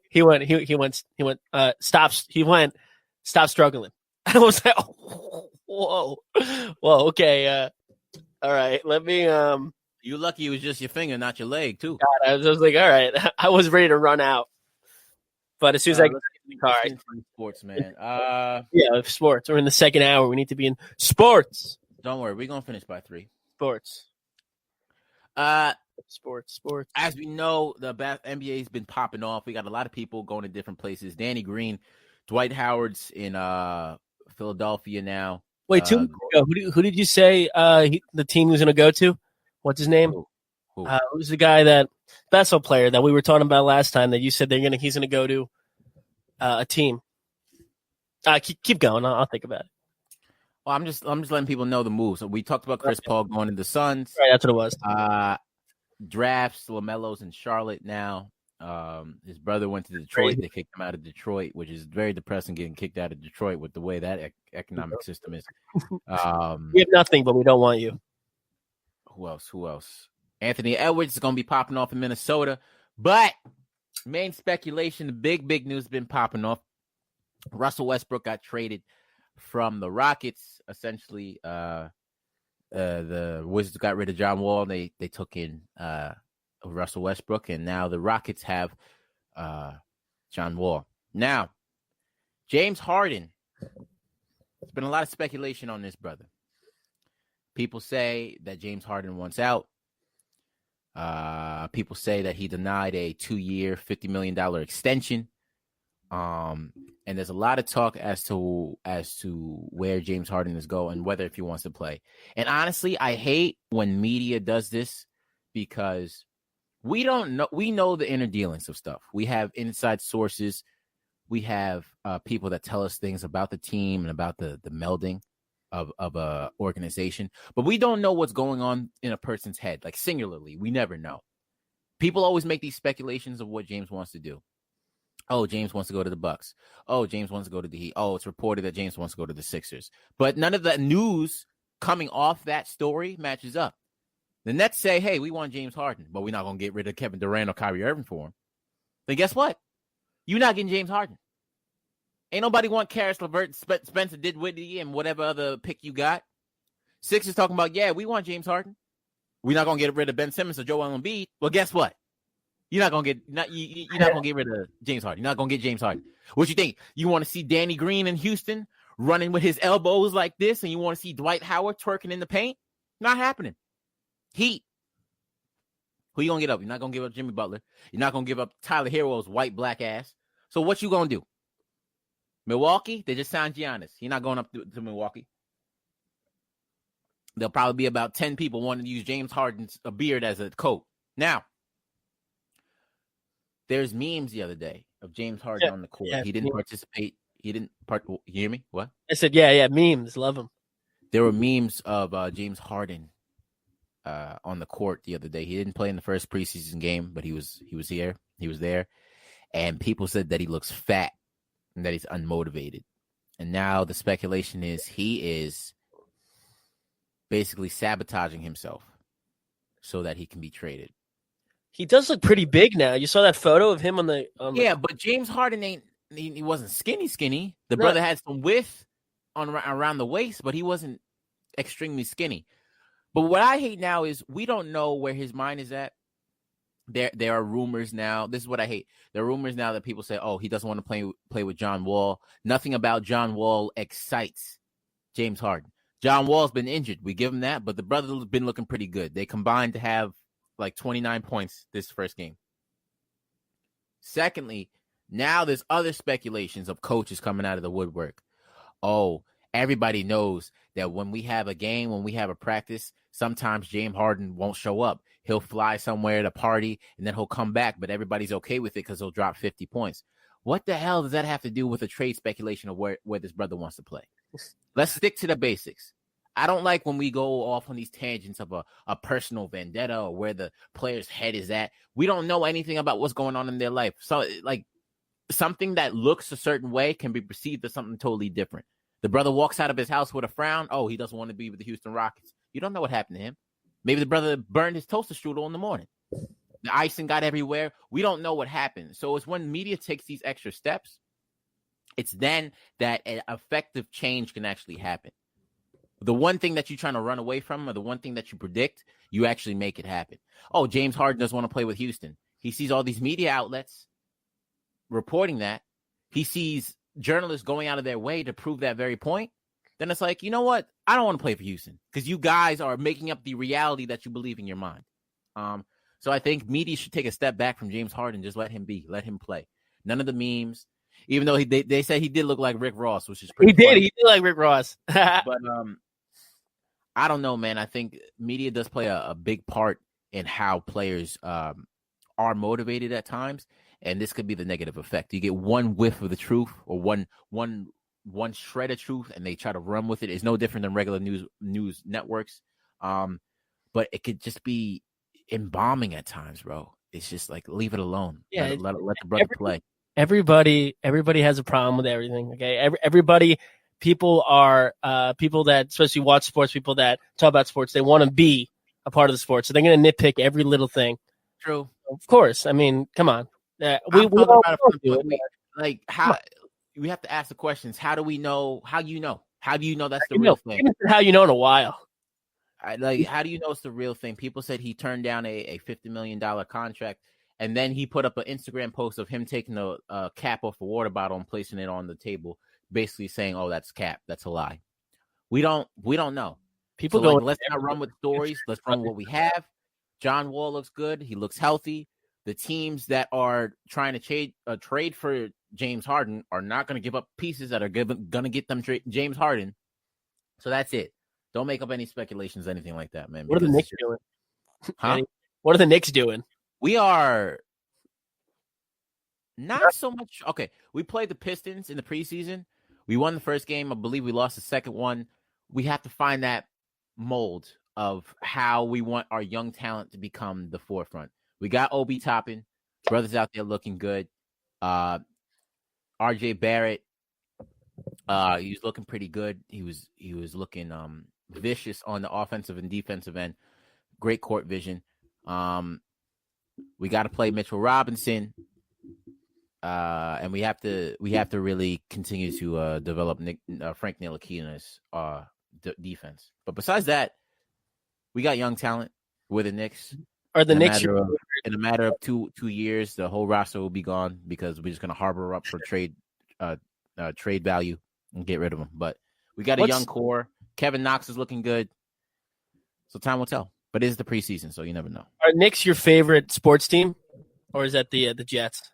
Stop struggling. I was like, whoa, okay. All right, let me. You lucky it was just your finger, not your leg, too. God, I was like, all right. I was ready to run out. But as soon as I get in the car, sports, man. Sports. We're in the second hour. We need to be in sports. Don't worry, we're gonna finish by 3. Sports. Sports. As we know, the NBA has been popping off. We got a lot of people going to different places. Danny Green, Dwight Howard's in Philadelphia now. Wait, 2 weeks ago, who did you say the team was going to go to? What's his name? Who? Who's the guy basketball player that we were talking about last time that you said he's going to go to a team? Keep going. I'll think about it. Well, I'm just letting people know the moves. So we talked about Chris Paul going to the Suns. Right, that's what it was. Drafts LaMelo's in Charlotte now. His brother went to Detroit. They kicked him out of Detroit, which is very depressing getting kicked out of Detroit with the way that economic system is. We have nothing, but we don't want you. Who else? Anthony Edwards is going to be popping off in Minnesota. But main speculation, the big news has been popping off. Russell Westbrook got traded from the Rockets. Essentially, the Wizards got rid of John Wall. They took in Russell Westbrook, and now the Rockets have John Wall. Now, James Harden. There's been a lot of speculation on this brother. People say that James Harden wants out. People say that he denied a 2-year, $50 million extension. And there's a lot of talk as to where James Harden is going, whether if he wants to play. And honestly, I hate when media does this because we don't know. We know the inner dealings of stuff. We have inside sources. We have people that tell us things about the team and about the melding of a organization, but we don't know what's going on in a person's head, like singularly. We never know. People always make these speculations of what James wants to do. Oh, James wants to go to the Bucks. Oh, James wants to go to the Heat. Oh, it's reported that James wants to go to the Sixers. But none of the news coming off that story matches up. The Nets say, hey, we want James Harden, but we're not going to get rid of Kevin Durant or Kyrie Irving for him. Then guess what? You're not getting James Harden. Ain't nobody want Karis LeVert, Spencer Dinwiddie, and whatever other pick you got. Sixers talking about, yeah, we want James Harden. We're not going to get rid of Ben Simmons or Joel Embiid. Well, guess what? You're not going to get rid of James Harden. You're not going to get James Harden. What you think? You want to see Danny Green in Houston running with his elbows like this, and you want to see Dwight Howard twerking in the paint? Not happening. Heat. Who you going to get up? You're not going to give up Jimmy Butler. You're not going to give up Tyler Hero's white black ass. So what you going to do? Milwaukee, they just signed Giannis. He's not going up to Milwaukee. There'll probably be about 10 people wanting to use James Harden's beard as a coat. Now, there's memes the other day of James Harden on the court. He didn't participate. You hear me? What? I said, yeah, memes. Love them. There were memes of James Harden on the court the other day. He didn't play in the first preseason game, but he was here. He was there. And people said that he looks fat and that he's unmotivated. And now the speculation is he is basically sabotaging himself so that he can be traded. He does look pretty big now. You saw that photo of him on the but James Harden he wasn't skinny. The brother had some width around the waist, but he wasn't extremely skinny. But what I hate now is we don't know where his mind is at. There are rumors now. This is what I hate. There are rumors now that people say, oh, he doesn't want to play with John Wall. Nothing about John Wall excites James Harden. John Wall's been injured. We give him that, but the brother's been looking pretty good. They combined to have like 29 points this first game. Secondly, now there's other speculations of coaches coming out of the woodwork. Oh, everybody knows that when we have a game, when we have a practice, sometimes James Harden won't show up. He'll fly somewhere to party, and then he'll come back, but everybody's okay with it because he'll drop 50 points. What the hell does that have to do with a trade speculation of where this brother wants to play? Let's stick to the basics. I don't like when we go off on these tangents of a personal vendetta or where the player's head is at. We don't know anything about what's going on in their life. So, like, something that looks a certain way can be perceived as something totally different. The brother walks out of his house with a frown. Oh, he doesn't want to be with the Houston Rockets. You don't know what happened to him. Maybe the brother burned his toaster strudel in the morning. The icing got everywhere. We don't know what happened. So it's when media takes these extra steps, it's then that an effective change can actually happen. The one thing that you're trying to run away from or the one thing that you predict, you actually make it happen. Oh, James Harden doesn't want to play with Houston. He sees all these media outlets reporting that. He sees journalists going out of their way to prove that very point. Then it's like, you know what? I don't want to play for Houston because you guys are making up the reality that you believe in your mind. So I think media should take a step back from James Harden. Just let him be. Let him play. None of the memes. Even though they said he did look like Rick Ross, which is pretty funny. He did like Rick Ross. But I don't know, man. I think media does play a big part in how players are motivated at times. And this could be the negative effect. You get one whiff of the truth or one shred of truth and they try to run with it. It's no different than regular news networks. But it could just be embalming at times, bro. It's just like, leave it alone. Yeah, let the brother play. Everybody has a problem with everything. Okay. People are people that especially watch sports, people that talk about sports, they want to be a part of the sport. So they're going to nitpick every little thing. True. Of course. I mean, come on. We have to ask the questions. How do we know? How do you know that's the real thing? How you know in a while. How do you know it's the real thing? People said he turned down a $50 million contract, and then he put up an Instagram post of him taking a cap off a water bottle and placing it on the table, basically saying, "Oh, that's cap. That's a lie." We don't know. People So like, go. let's not run with stories. Let's run with what we have. John Wall looks good. He looks healthy. The teams that are trying to trade for James Harden are not going to give up pieces that are going to get them James Harden. So that's it. Don't make up any speculations, anything like that, man. What are the because Knicks it's doing? Huh? What are the Knicks doing? We are not so much. Okay, we played the Pistons in the preseason. We won the first game. I believe we lost the second one. We have to find that mold of how we want our young talent to become the forefront. We got Obi Toppin, brothers out there looking good. RJ Barrett, he was looking pretty good. He was looking vicious on the offensive and defensive end. Great court vision. We got to play Mitchell Robinson, and we have to really continue to develop Frank Ntilikina's defense. But besides that, we got young talent with the Knicks. Are the Knicks in a matter of two years, the whole roster will be gone because we're just going to harbor up for trade value and get rid of them. But we got a young core. Kevin Knox is looking good, so time will tell. But it is the preseason, so you never know. Are Knicks your favorite sports team, or is that the Jets?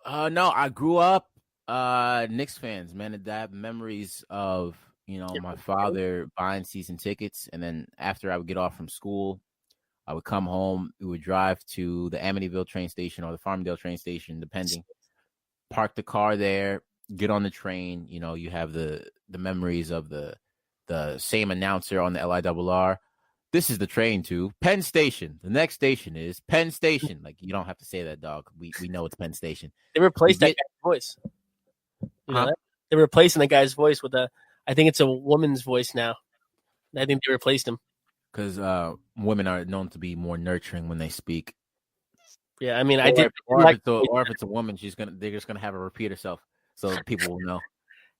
No, I grew up Knicks fans, man. I have memories of my father buying season tickets, and then after I would get off from school, I would come home. We would drive to the Amityville train station or the Farmingdale train station, depending. Park the car there, get on the train. You have the memories of the same announcer on the LIRR. This is the train to Penn Station. The next station is Penn Station. Like, you don't have to say that, dog. We know it's Penn Station. They replaced that guy's voice. You know that? They're replacing the guy's voice with I think it's a woman's voice now. I think they replaced him. Because women are known to be more nurturing when they speak. Yeah, I mean, Or if it's a woman, they're just gonna have her repeat herself, so people will know.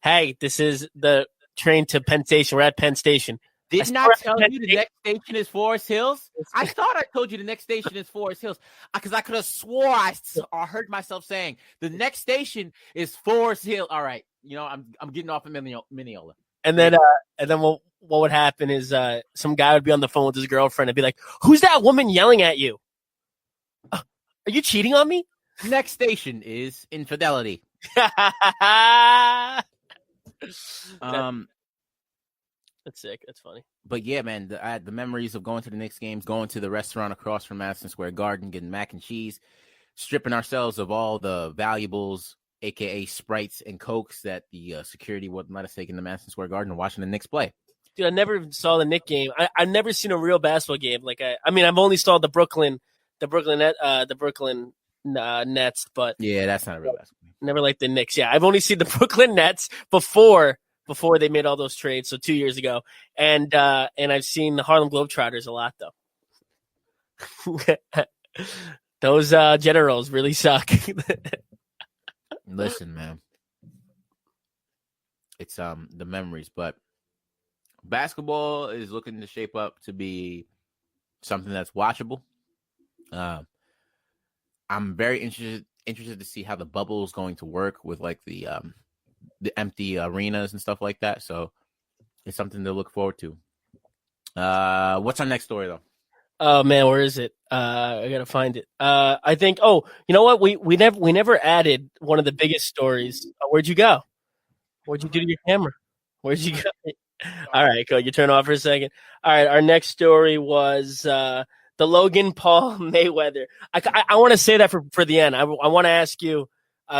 Hey, this is the train to Penn Station. We're at Penn Station. Didn't I tell you the next station is Forest Hills? I thought I told you the next station is Forest Hills because I could have swore I heard myself saying the next station is Forest Hill. All right, I'm getting off of Mineola. And then what would happen is some guy would be on the phone with his girlfriend and be like, "Who's that woman yelling at you? Are you cheating on me?" Next station is Infidelity. That's sick. That's funny. But yeah, man, I had the memories of going to the Knicks games, going to the restaurant across from Madison Square Garden, getting mac and cheese, stripping ourselves of all the valuables, aka Sprites and Cokes that the security wouldn't let us take in the Madison Square Garden, and watching the Knicks play. Dude, I never even saw the Knicks game. I've never seen a real basketball game. Like I've only saw the Brooklyn Nets, but yeah, that's not a real basketball game. Never liked the Knicks. Yeah, I've only seen the Brooklyn Nets before they made all those trades, so 2 years ago, and I've seen the Harlem Globetrotters a lot though. Those Generals really suck. Listen, man, it's the memories, but basketball is looking to shape up to be something that's watchable. I'm very interested to see how the bubble is going to work with like the empty arenas and stuff like that. So it's something to look forward to. What's our next story though? Oh man, where is it? I gotta find it. I think. Oh, you know what? We never added one of the biggest stories. Where'd you go? What'd you do to your camera? Where'd you go? All right, go. You turn off for a second. All right, our next story was the Logan Paul Mayweather. I want to say that for the end. I want to ask you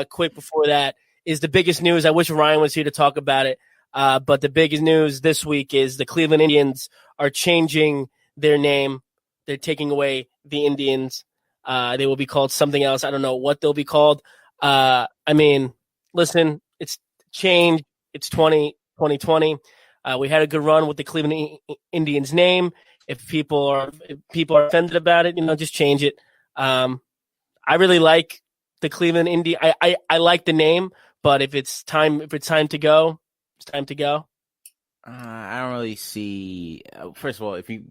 quick before that. Is the biggest news. I wish Ryan was here to talk about it. But the biggest news this week is the Cleveland Indians are changing their name. They're taking away the Indians. They will be called something else. I don't know what they'll be called. I mean, listen, it's changed. It's 2020. We had a good run with the Cleveland Indians name. If people are offended about it, just change it. I really like the Cleveland Indians. I like the name. But if it's time to go, it's time to go. I don't really see. First of all, if you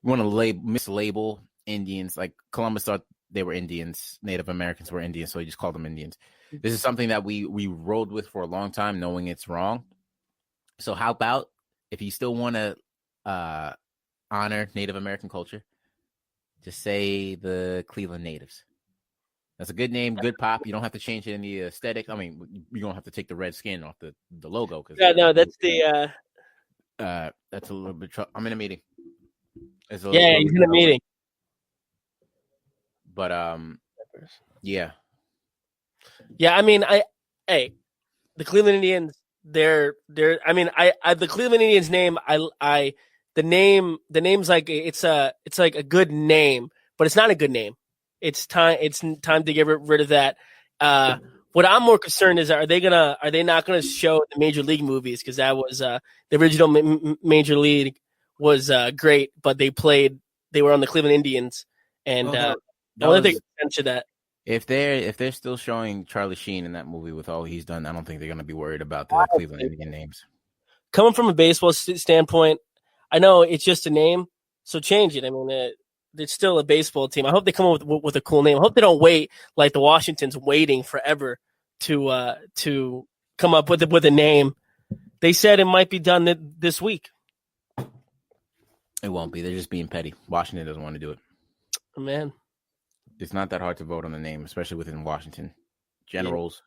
want to mislabel Indians, like Columbus thought they were Indians, Native Americans were Indians, so he just called them Indians. This is something that we rode with for a long time, knowing it's wrong. So how about if you still want to honor Native American culture, just say the Cleveland Natives. That's a good name, good pop. You don't have to change it in the aesthetic. I mean, you don't have to take the red skin off the logo. Yeah, no, that's the. That's a little bit. I'm in a meeting. He's in a meeting. But yeah. I mean, the Cleveland Indians. They're. I mean, the Cleveland Indians name. The name's like it's like a good name, but it's not a good name. It's time to get rid of that. What I'm more concerned is, are they not gonna show the Major League movies? Because that was the original Major League was great, but they were on the Cleveland Indians, and I don't think attention to that. If they're still showing Charlie Sheen in that movie with all he's done, I don't think they're gonna be worried about the Cleveland Indian names. Coming from a baseball standpoint, I know it's just a name, so change it. I mean, it's still a baseball team. I hope they come up with a cool name. I hope they don't wait like the Washingtons waiting forever to come up with a name. They said it might be done this week. It won't be. They're just being petty. Washington doesn't want to do it. Oh, man, it's not that hard to vote on the name, especially within Washington. Generals.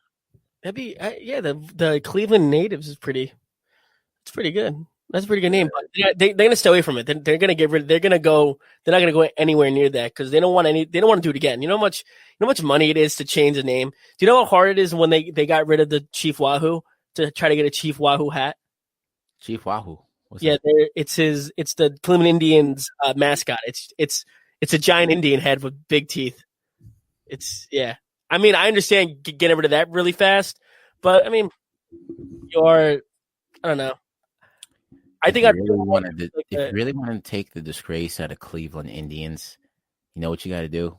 That'd be the Cleveland Natives is pretty. It's pretty good. That's a pretty good name, but they're going to stay away from it. They're going to get rid. They're going to go. They're not going to go anywhere near that because they don't want to do it again. You know how much money it is to change the name. Do you know how hard it is when they got rid of the Chief Wahoo to try to get a Chief Wahoo hat? Chief Wahoo. It's the Cleveland Indians mascot. It's a giant Indian head with big teeth. I mean, I understand getting rid of that really fast, but I mean, I don't know. I think if you really want to take the disgrace out of Cleveland Indians, you know what you got to do?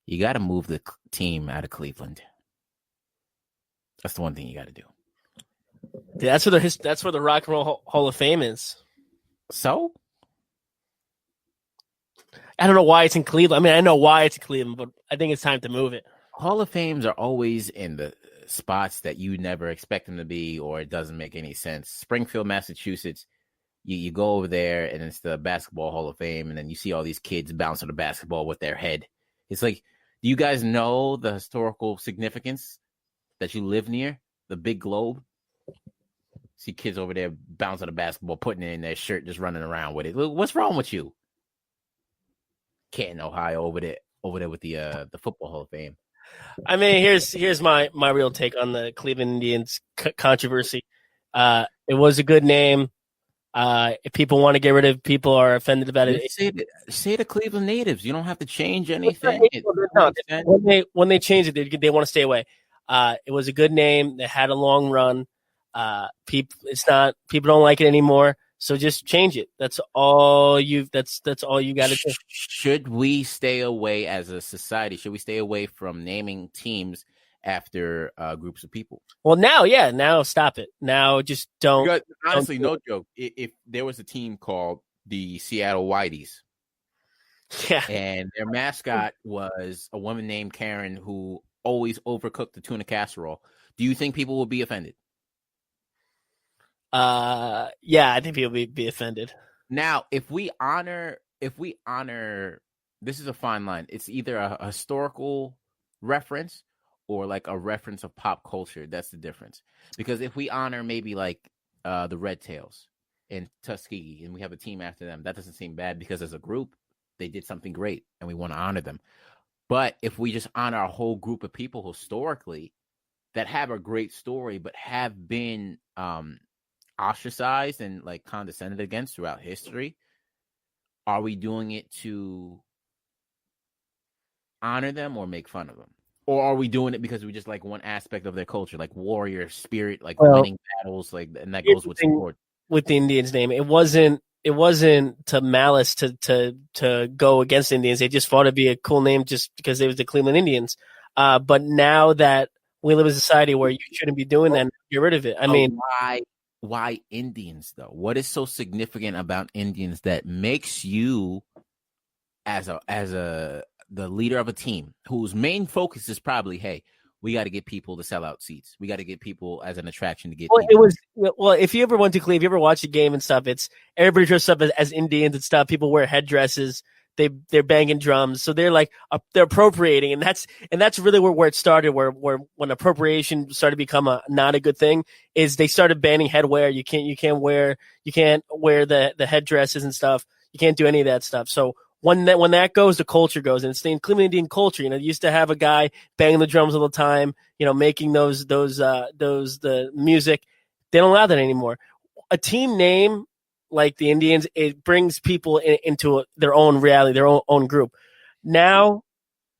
You got to move the team out of Cleveland. That's the one thing you got to do. Yeah, that's where the Rock and Roll Hall of Fame is. So? I don't know why it's in Cleveland. I mean, I know why it's in Cleveland, but I think it's time to move it. Hall of Fames are always in the spots that you never expect them to be, or it doesn't make any sense. Springfield, Massachusetts, you go over there and it's the Basketball Hall of Fame, and then you see all these kids bouncing the basketball with their head. It's like, do you guys know the historical significance that you live near? The big globe? See kids over there bouncing the basketball, putting it in their shirt, just running around with it. What's wrong with you? Canton, Ohio, over there with the Football Hall of Fame. I mean, here's my real take on the Cleveland Indians controversy. It was a good name. If people want to get rid of, people are offended about it. Say the Cleveland Natives. You don't have to change anything. When they change it, they want to stay away. It was a good name. They had a long run. People don't like it anymore. So just change it. That's all that's all you got to do. Should we stay away as a society? Should we stay away from naming teams after groups of people? Well, now stop it. Now just don't. Because, honestly, no joke. If there was a team called the Seattle Whiteys, and their mascot was a woman named Karen who always overcooked the tuna casserole, do you think people would be offended? I think people be offended. Now, if we honor, this is a fine line. It's either a historical reference or like a reference of pop culture. That's the difference. Because if we honor maybe like the Red Tails in Tuskegee and we have a team after them, that doesn't seem bad because as a group, they did something great and we want to honor them. But if we just honor a whole group of people historically that have a great story but have been ostracized and like condescended against throughout history, are we doing it to honor them or make fun of them? Or are we doing it because we just like one aspect of their culture, like warrior spirit, like winning battles, like, and that goes with sport? With the Indians name, it wasn't to malice to go against Indians. They just thought it'd be a cool name just because they was the Cleveland Indians. But now that we live in a society where you shouldn't be doing that, get rid of it. I mean, why Indians though? What is so significant about Indians that makes you as the leader of a team whose main focus is probably, hey, we got to get people to sell out seats. We got to get people as an attraction to get. Well, people. if you ever went to Cleveland, if you ever watched a game and stuff, it's everybody dressed up as Indians and stuff. People wear headdresses. They're banging drums, so they're like they're appropriating, and that's really where it started. Where when appropriation started to become not a good thing, is they started banning headwear. You can't wear the headdresses and stuff. You can't do any of that stuff. So when that goes, the culture goes, and it's the Cleveland Indian culture. You know, you used to have a guy banging the drums all the time. You know, making the music. They don't allow that anymore. A team name like the Indians, it brings people into their own reality, their own group. Now,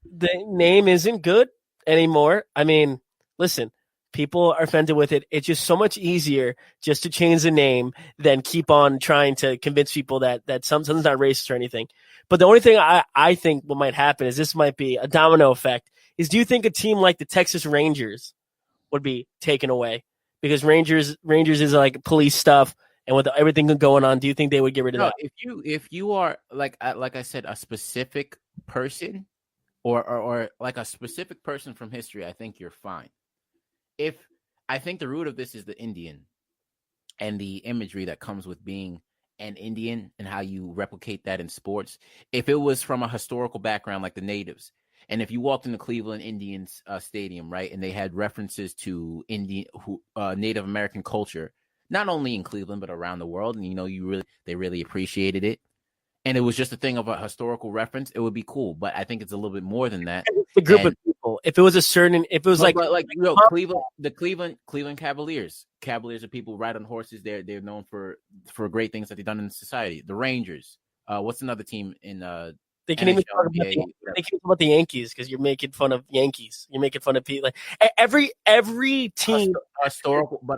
the name isn't good anymore. I mean, listen, people are offended with it. It's just so much easier just to change the name than keep on trying to convince people that something's not racist or anything. But the only thing I think what might happen is this might be a domino effect. Is do you think a team like the Texas Rangers would be taken away? Because Rangers is like police stuff. And with everything going on, do you think they would get rid of that? If you are like I said, a specific person, or like a specific person from history, I think you're fine. I think the root of this is the Indian, and the imagery that comes with being an Indian and how you replicate that in sports. If it was from a historical background like the natives, and if you walked into Cleveland Indians stadium, right, and they had references to Native American culture. Not only in Cleveland, but around the world. And, you know, they really appreciated it. And it was just a thing of a historical reference. It would be cool. But I think it's a little bit more than that. The group of people. If it was the Cleveland Cavaliers. Cavaliers are people who ride on horses. They're known for great things that they've done in society. The Rangers. What's another team in They can even talk about the Yankees because you're making fun of Yankees. You're making fun of people. Like every team.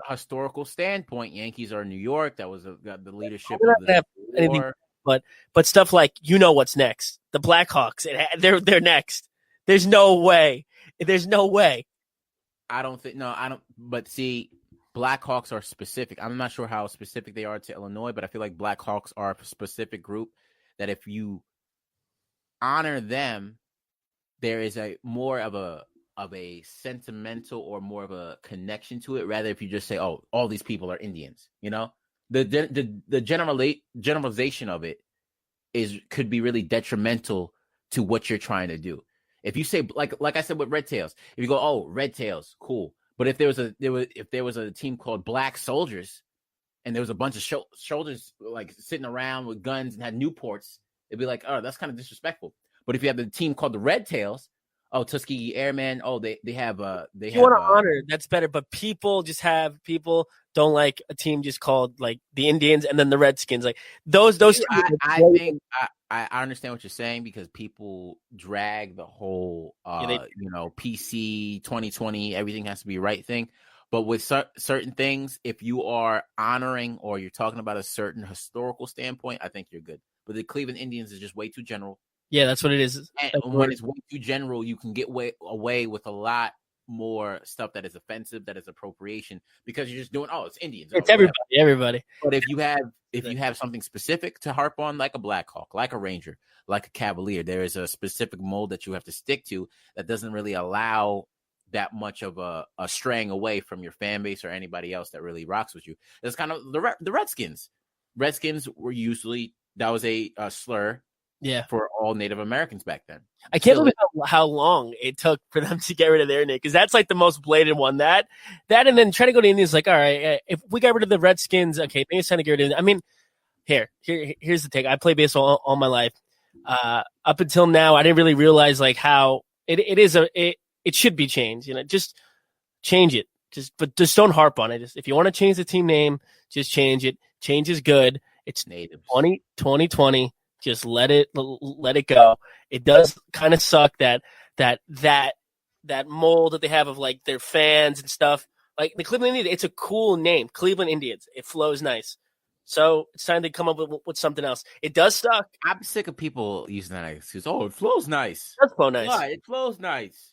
Historical standpoint, Yankees are New York. That was got the leadership. But stuff like what's next. The Blackhawks. They're next. There's no way. I don't. But see, Blackhawks are specific. I'm not sure how specific they are to Illinois, but I feel like Blackhawks are a specific group that if you honor them, there is a more of a sentimental or more of a connection to it, rather if you just say, oh, all these people are Indians. You know, the generalization of it could be really detrimental to what you're trying to do. If you say, like I said with Red Tails, if you go, oh, Red Tails, cool, but if there was a team called Black Soldiers and there was a bunch of soldiers like sitting around with guns and had Newports, it'd be like, oh, that's kind of disrespectful. But if you have the team called the Red Tails, oh, Tuskegee Airmen, oh, they have you want to honor, that's better. But people don't like a team just called like the Indians and then the Redskins. Like those. I think I understand what you're saying, because people drag the whole PC 2020, everything has to be right thing. But with certain things, if you are honoring or you're talking about a certain historical standpoint, I think you're good. But the Cleveland Indians is just way too general. Yeah, that's what it is. And when it's way too general, you can get away with a lot more stuff that is offensive, that is appropriation, because you're just doing, oh, it's Indians. It's everybody. But if you have something specific to harp on, like a Blackhawk, like a Ranger, like a Cavalier, there is a specific mold that you have to stick to that doesn't really allow that much of a straying away from your fan base or anybody else that really rocks with you. It's kind of the Redskins. Redskins were usually, that was a slur for all Native Americans back then. I can't believe how long it took for them to get rid of their name, because that's like the most blatant one. That and then trying to go to Indians, like, all right, if we got rid of the Redskins, okay, maybe it's time to get rid of it. I mean, here's the thing. I played baseball all my life. Up until now, I didn't really realize like how it should be changed. You know, just change it. But just don't harp on it. If you want to change the team name, just change it. Change is good. It's native 2020. Just let it go. It does kind of suck that mold that they have of like their fans and stuff. Like the Cleveland Indians, it's a cool name, Cleveland Indians. It flows nice. So it's time to come up with something else. It does suck. I'm sick of people using that excuse. Oh, it flows nice. It does flow nice. What? It flows nice.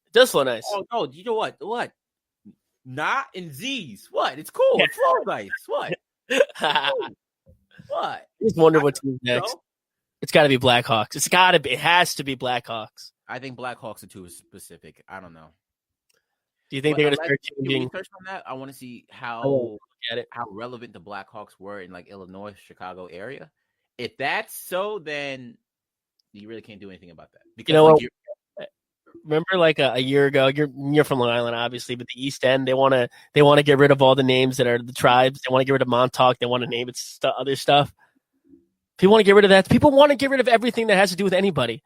It does flow nice. Oh no, you know what? What? Not in Z's. What? It's cool. It flows nice. What? What? I just wonder what team's next. It's got to be Blackhawks. It has to be Blackhawks. I think Blackhawks are too specific. I don't know. Do you think But they're going to let's start do changing? research on that. I want to see Look at it. how relevant the Blackhawks were in like Illinois, Chicago area. If that's so, then you really can't do anything about that because You know like what? Remember, like a year ago, you're from Long Island, obviously, but the East End, they want to get rid of all the names that are the tribes. They want to get rid of Montauk. They want to name it other stuff. People want to get rid of that. People want to get rid of everything that has to do with anybody.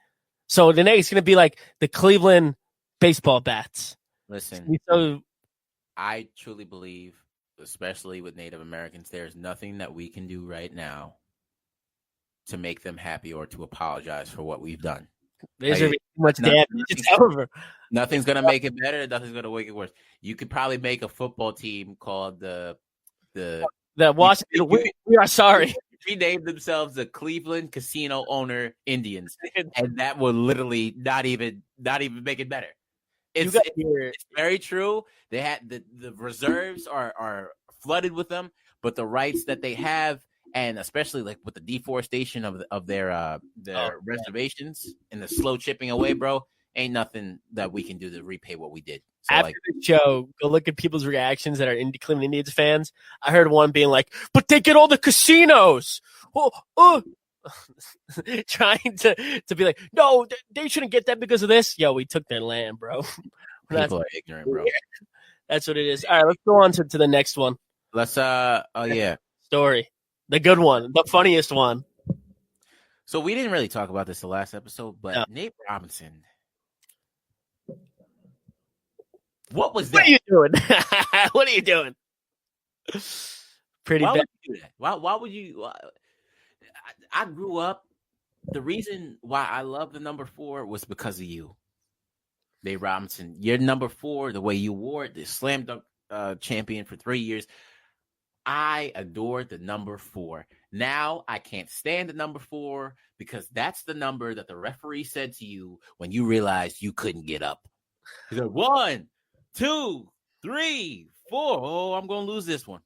So the next is going to be like the Cleveland baseball bats. listen, So I truly believe, especially with Native Americans, there's nothing that we can do right now to make them happy or to apologize for what we've done. there's Like, too much nothing- damage. It's over. Nothing's gonna make it better. Nothing's gonna make it worse. You could probably make a football team called the That Washington, we are sorry. renamed themselves the Cleveland Casino Owner Indians, and that will literally not even make it better. It's very true. They had the reserves are flooded with them, but the rights that they have, and especially like with the deforestation of their reservations and the slow chipping away, bro, ain't nothing that we can do to repay what we did. So After the show, go look at people's reactions that are Cleveland Indians fans. I heard one being like, "But they get all the casinos." Trying to be like, "No, they shouldn't get that because of this." Yo, we took their land, bro. people are ignorant, bro. That's what it is. All right, let's go on to the next one. Let's Story. The good one. The funniest one. So we didn't really talk about this the last episode, but No. Nate Robinson. What was What that? are you doing? What are you doing? Pretty Why bad. would you do that? Why would you? I grew up. The reason why I love the number 4 was because of you, Nate Robinson. You're number 4. The way you wore it, the slam dunk champion for 3 years. I adored the number 4. Now I can't stand the number 4 because that's the number that the referee said to you when you realized you couldn't get up. He's like, 1, 2, 3, 4. Oh, I'm going to lose this one.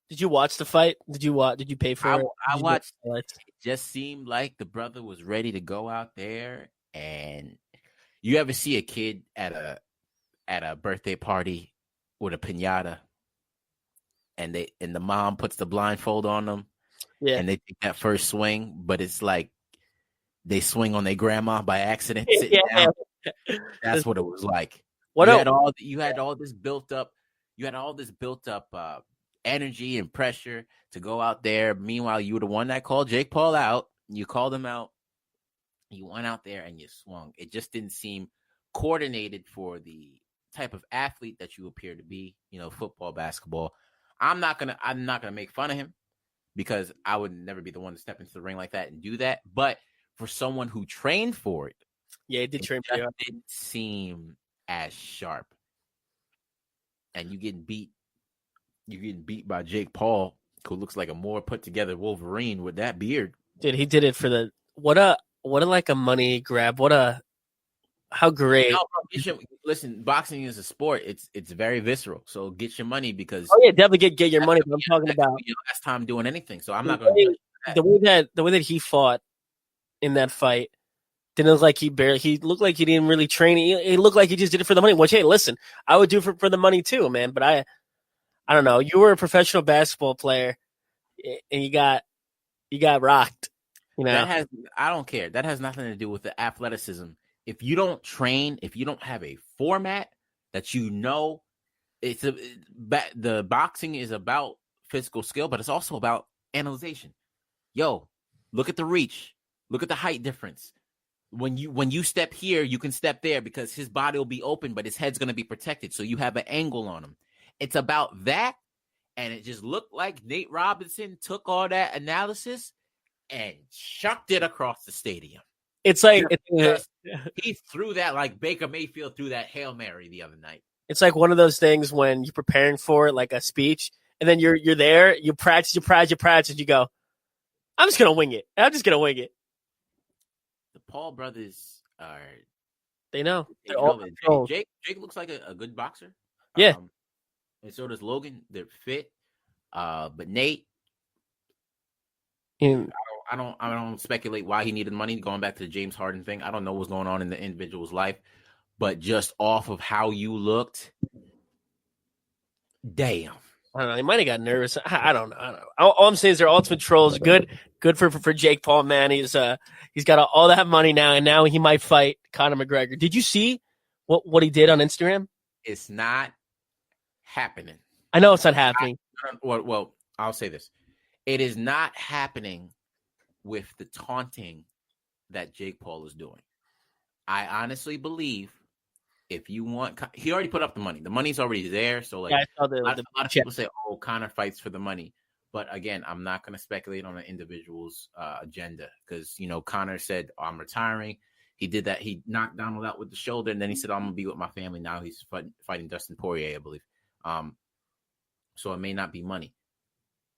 Did you watch the fight? Did you pay for it? I Did you watched. do it? It just seemed like the brother was ready to go out there. And you ever see a kid at a birthday party with a piñata, and the mom puts the blindfold on them, Yeah. and they take that first swing, but it's like they swing on their grandma by accident sitting Yeah. down. That's what it was like. What you else? had all this built up. You had all this built up energy and pressure to go out there. Meanwhile, you were the one that called Jake Paul out. You called him out. You went out there and you swung. It just didn't seem coordinated for the type of athlete that you appear to be. You know, football, basketball. I'm not gonna make fun of him because I would never be the one to step into the ring like that and do that. But for someone who trained for it, Yeah, it did train just pretty hard. didn't seem as sharp. And you getting beat by Jake Paul, who looks like a more put together Wolverine with that beard. Dude, he did it for the what a like a money grab. How great. No, bro, listen, boxing is a sport. It's very visceral. So get your money because Oh yeah, definitely get your money. But I'm talking that's about your last time doing anything. So I'm not going to. the way that he fought in that fight. Didn't look like he looked like he didn't really train. He looked like he just did it for the money. Which, hey, listen, I would do it for the money too, man. But I don't know. You were a professional basketball player, and you got rocked. You know, I don't care. That has nothing to do with the athleticism. If you don't train, if you don't have a format that you know, the boxing is about physical skill, but it's also about analyzation. Yo, look at the reach. Look at the height difference. When you step here, you can step there because his body will be open, but his head's going to be protected. So you have an angle on him. It's about that. And it just looked like Nate Robinson took all that analysis and chucked it across the stadium. it's like He threw that like Baker Mayfield threw that Hail Mary the other night. it's like one of those things when you're preparing for like a speech, and then you're there, you practice, you go, I'm just gonna wing it. The Paul brothers are. They know. You They're all know, controlled. Jake looks like a good boxer. Yeah. And so does Logan. They're fit. But Nate, And I don't speculate why he needed money. Going back to the James Harden thing, I don't know what's going on in the individual's life, but just off of how you looked, damn. I don't know. He might have got nervous. I don't know. All I'm saying is they're ultimate trolls. Good for Jake Paul, man. He's got all that money now, and now he might fight Conor McGregor. Did you see what he did on Instagram? It's not happening. I know it's not happening. Well, I'll say this. It is not happening with the taunting that Jake Paul is doing. I honestly believe if you want, he already put up the money. The money's already there. So, like, Yeah, I saw a lot of people say, oh, Conor fights for the money. But again, I'm not going to speculate on an individual's agenda because, you know, Conor said, oh, I'm retiring. He did that. He knocked Donald out with the shoulder, and then he said, I'm going to be with my family. Now he's fighting Dustin Poirier, I believe. So it may not be money.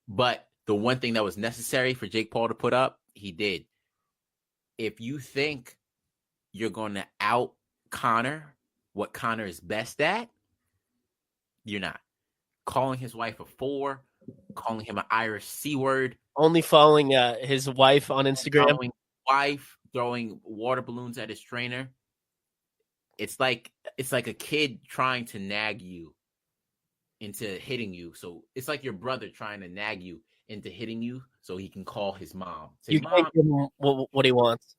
But the one thing that was necessary for Jake Paul to put up, he did. If you think you're going to out Conor, what Conor is best at, you're not. Calling his wife a whore, calling him an Irish C word. Only following his wife on Instagram. Following wife, throwing water balloons at his trainer. It's like a kid trying to nag you into hitting you. So it's like your brother trying to nag you into hitting you so he can call his mom. Say, You can't give him what he wants.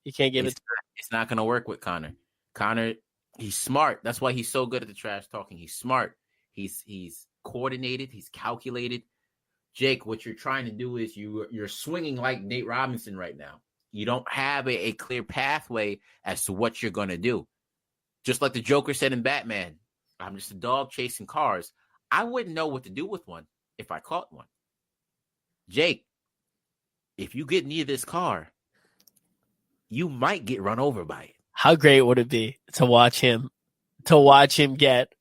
You can't give it. It's not going to work with Conor. Conor, he's smart. That's why he's so good at the trash talking. He's smart. He's coordinated. He's calculated. Jake, what you're trying to do is you're swinging like Nate Robinson right now. You don't have a clear pathway as to what you're going to do. Just like the Joker said in Batman, I'm just a dog chasing cars. I wouldn't know what to do with one if I caught one. Jake, if you get near this car, you might get run over by it. How great would it be to watch him get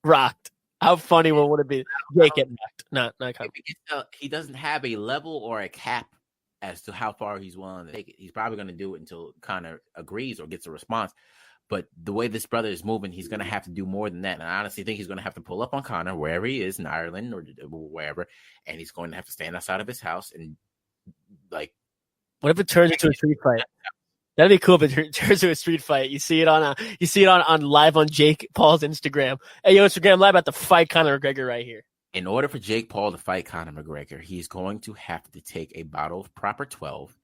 rocked? How funny would it be? Jake get knocked. Not coming. He doesn't have a level or a cap as to how far he's willing to take it. He's probably going to do it until Conor agrees or gets a response. But the way this brother is moving, he's going to have to do more than that. And I honestly think he's going to have to pull up on Conor wherever he is in Ireland or wherever, and he's going to have to stand outside of his house and, like, what if it turns into a street fight? That'd be cool if it turns into a street fight. You see it on live on Jake Paul's Instagram. Hey, yo, Instagram live about to fight Conor McGregor right here. In order for Jake Paul to fight Conor McGregor, he's going to have to take a bottle of Proper 12,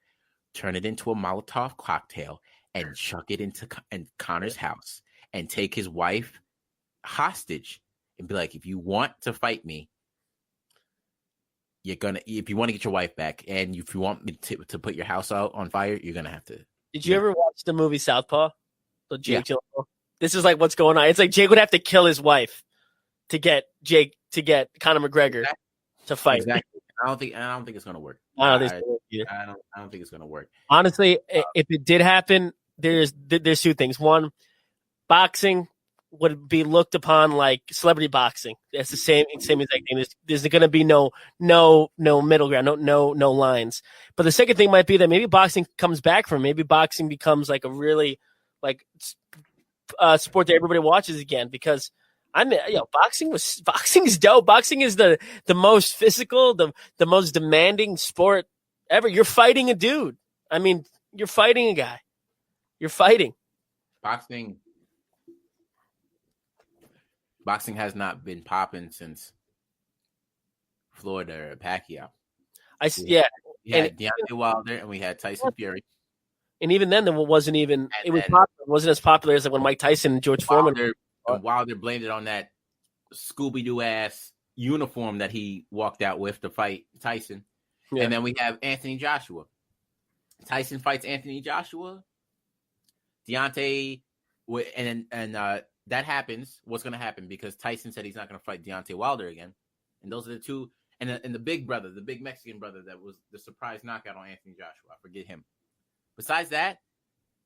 turn it into a Molotov cocktail, and chuck it into Conor's house and take his wife hostage and be like, if you want to fight me, if you want to get your wife back, and if you want me to put your house out on fire, you're going to have to. Did you ever watch the movie Southpaw? The Jake Gyllenhaal? This is like what's going on. It's like Jake would have to kill his wife to get Conor McGregor to fight. Exactly. I don't think it's going to work. I don't think it's going to work. Honestly, if it did happen, there's two things. One, boxing would be looked upon like celebrity boxing. It's the same exact thing. There's going to be no middle ground, no lines. But the second thing might be that maybe boxing comes back from. Maybe boxing becomes like a really sport that everybody watches again, because boxing is dope. Boxing is the most physical, the most demanding sport ever. You're fighting a dude. I mean, you're fighting a guy. You're fighting. Boxing has not been popping since Florida or Pacquiao. We had Deontay Wilder and we had Tyson Fury. And even then, wasn't as popular as like when Mike Tyson and George Foreman. Wilder blamed it on that Scooby-Doo ass uniform that he walked out with to fight Tyson. Yeah. And then we have Anthony Joshua. Tyson fights Anthony Joshua. Deontay, and that happens. What's going to happen? Because Tyson said he's not going to fight Deontay Wilder again. And those are the two. And the big brother, the big Mexican brother that was the surprise knockout on Anthony Joshua. I forget him. Besides that,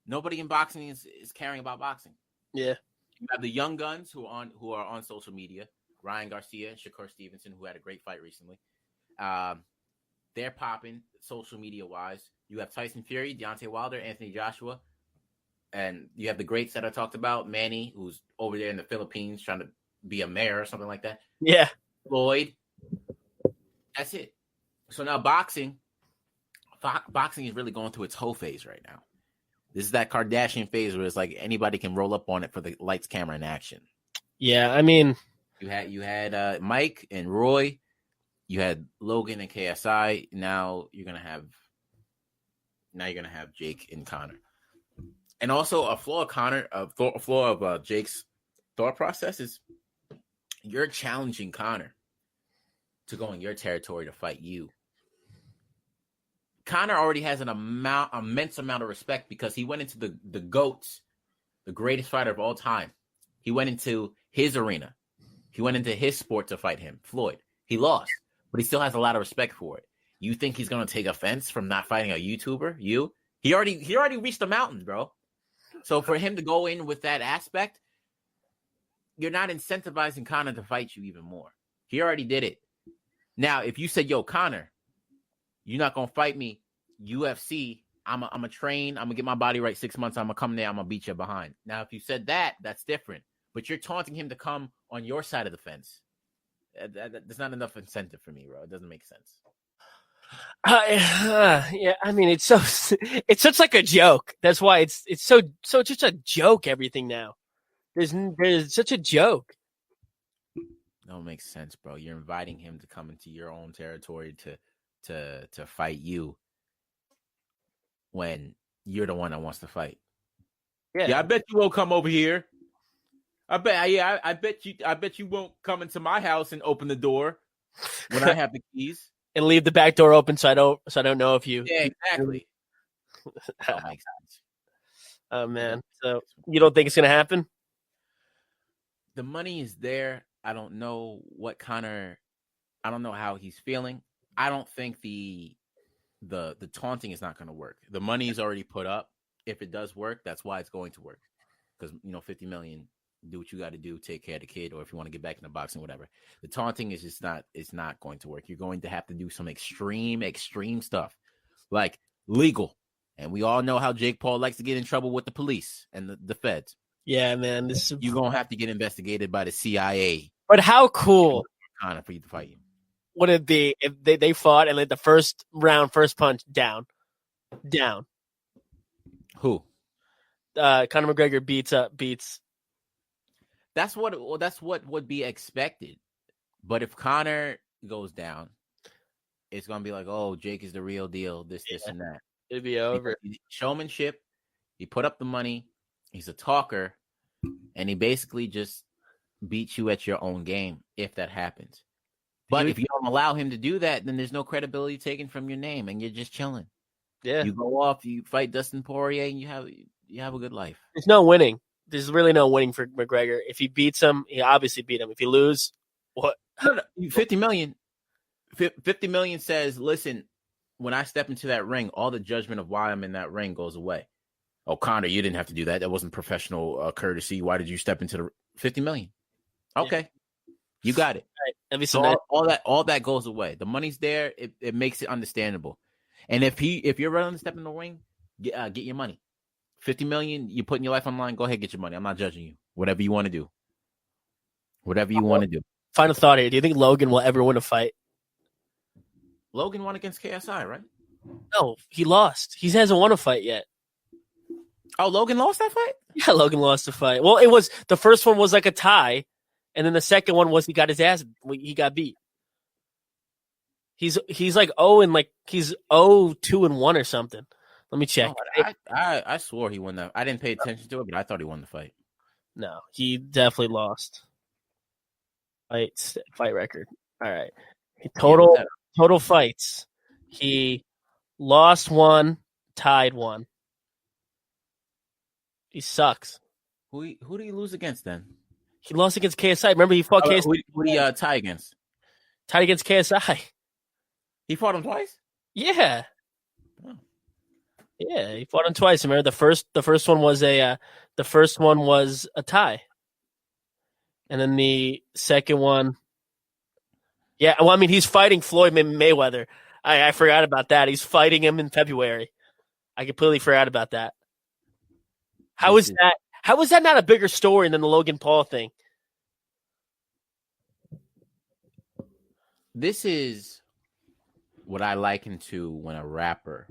nobody in boxing is caring about boxing. Yeah. You have the young guns who are on social media. Ryan Garcia and Shakur Stevenson, who had a great fight recently. They're popping social media wise. You have Tyson Fury, Deontay Wilder, Anthony Joshua. And you have the greats that I talked about, Manny, who's over there in the Philippines trying to be a mayor or something like that. Yeah. Floyd. That's it. So now boxing is really going through its whole phase right now. This is that Kardashian phase where it's like anybody can roll up on it for the lights, camera, and action. Yeah, I mean, You had Mike and Roy. You had Logan and KSI. Now you're gonna have Jake and Connor. And also a flaw of Jake's thought process is you're challenging Connor to go in your territory to fight you. Connor already has an immense amount of respect because he went into the GOATs, the greatest fighter of all time. He went into his arena. He went into his sport to fight him, Floyd. He lost, but he still has a lot of respect for it. You think he's going to take offense from not fighting a YouTuber? He already reached the mountains, bro. So for him to go in with that aspect, you're not incentivizing Connor to fight you even more. He already did it. Now, if you said, yo, Connor, you're not going to fight me, UFC, I'm a train, I'm going to get my body right 6 months, I'm going to come there, I'm going to beat you behind. Now, if you said that, that's different. But you're taunting him to come on your side of the fence. There's not enough incentive for me, bro. It doesn't make sense. Yeah, I mean, it's such like a joke. That's why it's so just a joke. Everything now, there's such a joke. No, it makes sense, bro. You're inviting him to come into your own territory to fight you when you're the one that wants to fight. Yeah, I bet you won't come over here. I bet you won't come into my house and open the door when I have the keys. And leave the back door open so I don't know if you. Yeah, exactly. That makes sense. Oh man, so you don't think it's gonna happen? The money is there. I don't know I don't know how he's feeling. I don't think the taunting is not going to work. The money is already put up. If it does work, that's why it's going to work. Because $50 million. Do what you got to do, take care of the kid, or if you want to get back in the boxing, whatever. The taunting is just not going to work. You're going to have to do some extreme stuff, like legal. And we all know how Jake Paul likes to get in trouble with the police and the feds. Yeah, man. You're going to have to get investigated by the CIA. But how cool for you to fight you. Would it be if they fought and like the first round, first punch, down? Who? Conor McGregor beats. That's what would be expected. But if Connor goes down, it's gonna be like, oh, Jake is the real deal. This and that. It'd be over. Showmanship. He put up the money. He's a talker, and he basically just beats you at your own game if that happens. But if you don't allow him to do that, then there's no credibility taken from your name, and you're just chilling. Yeah, you go off, you fight Dustin Poirier, and you have a good life. There's no winning. There's really no winning for McGregor. If he beats him, he obviously beat him. If he lose, what? 50 million. 50 million says, listen, when I step into that ring, all the judgment of why I'm in that ring goes away. Oh, Connor, you didn't have to do that. That wasn't professional courtesy. Why did you step into the 50 million? Okay. Yeah. You got it. Right. So all that goes away. The money's there. It makes it understandable. And if you're willing to step in the ring, get your money. 50 million, you're putting your life on the line. Go ahead, get your money. I'm not judging you. Whatever you want to do. Final thought here. Do you think Logan will ever win a fight? Logan won against KSI, right? No, he lost. He hasn't won a fight yet. Oh, Logan lost that fight? Yeah, Logan lost the fight. Well, the first one was like a tie, and then the second one was he got beat. He's like 2-1 or something. Let me check. Oh, I swore he won that. I didn't pay attention to it, but I thought he won the fight. No, he definitely lost. Fight record. All right. Total fights. He lost 1, tied 1. He sucks. Who did he lose against then? He lost against KSI. Remember he fought KSI. Who did he tie against? Tied against KSI. He fought him twice? Yeah. Oh. Yeah, he fought him twice. Remember the first one was a tie. And then the second one, yeah. Well, I mean, he's fighting Floyd Mayweather. I forgot about that. He's fighting him in February. I completely forgot about that. How is that? How is that not a bigger story than the Logan Paul thing? This is what I liken to when a rapper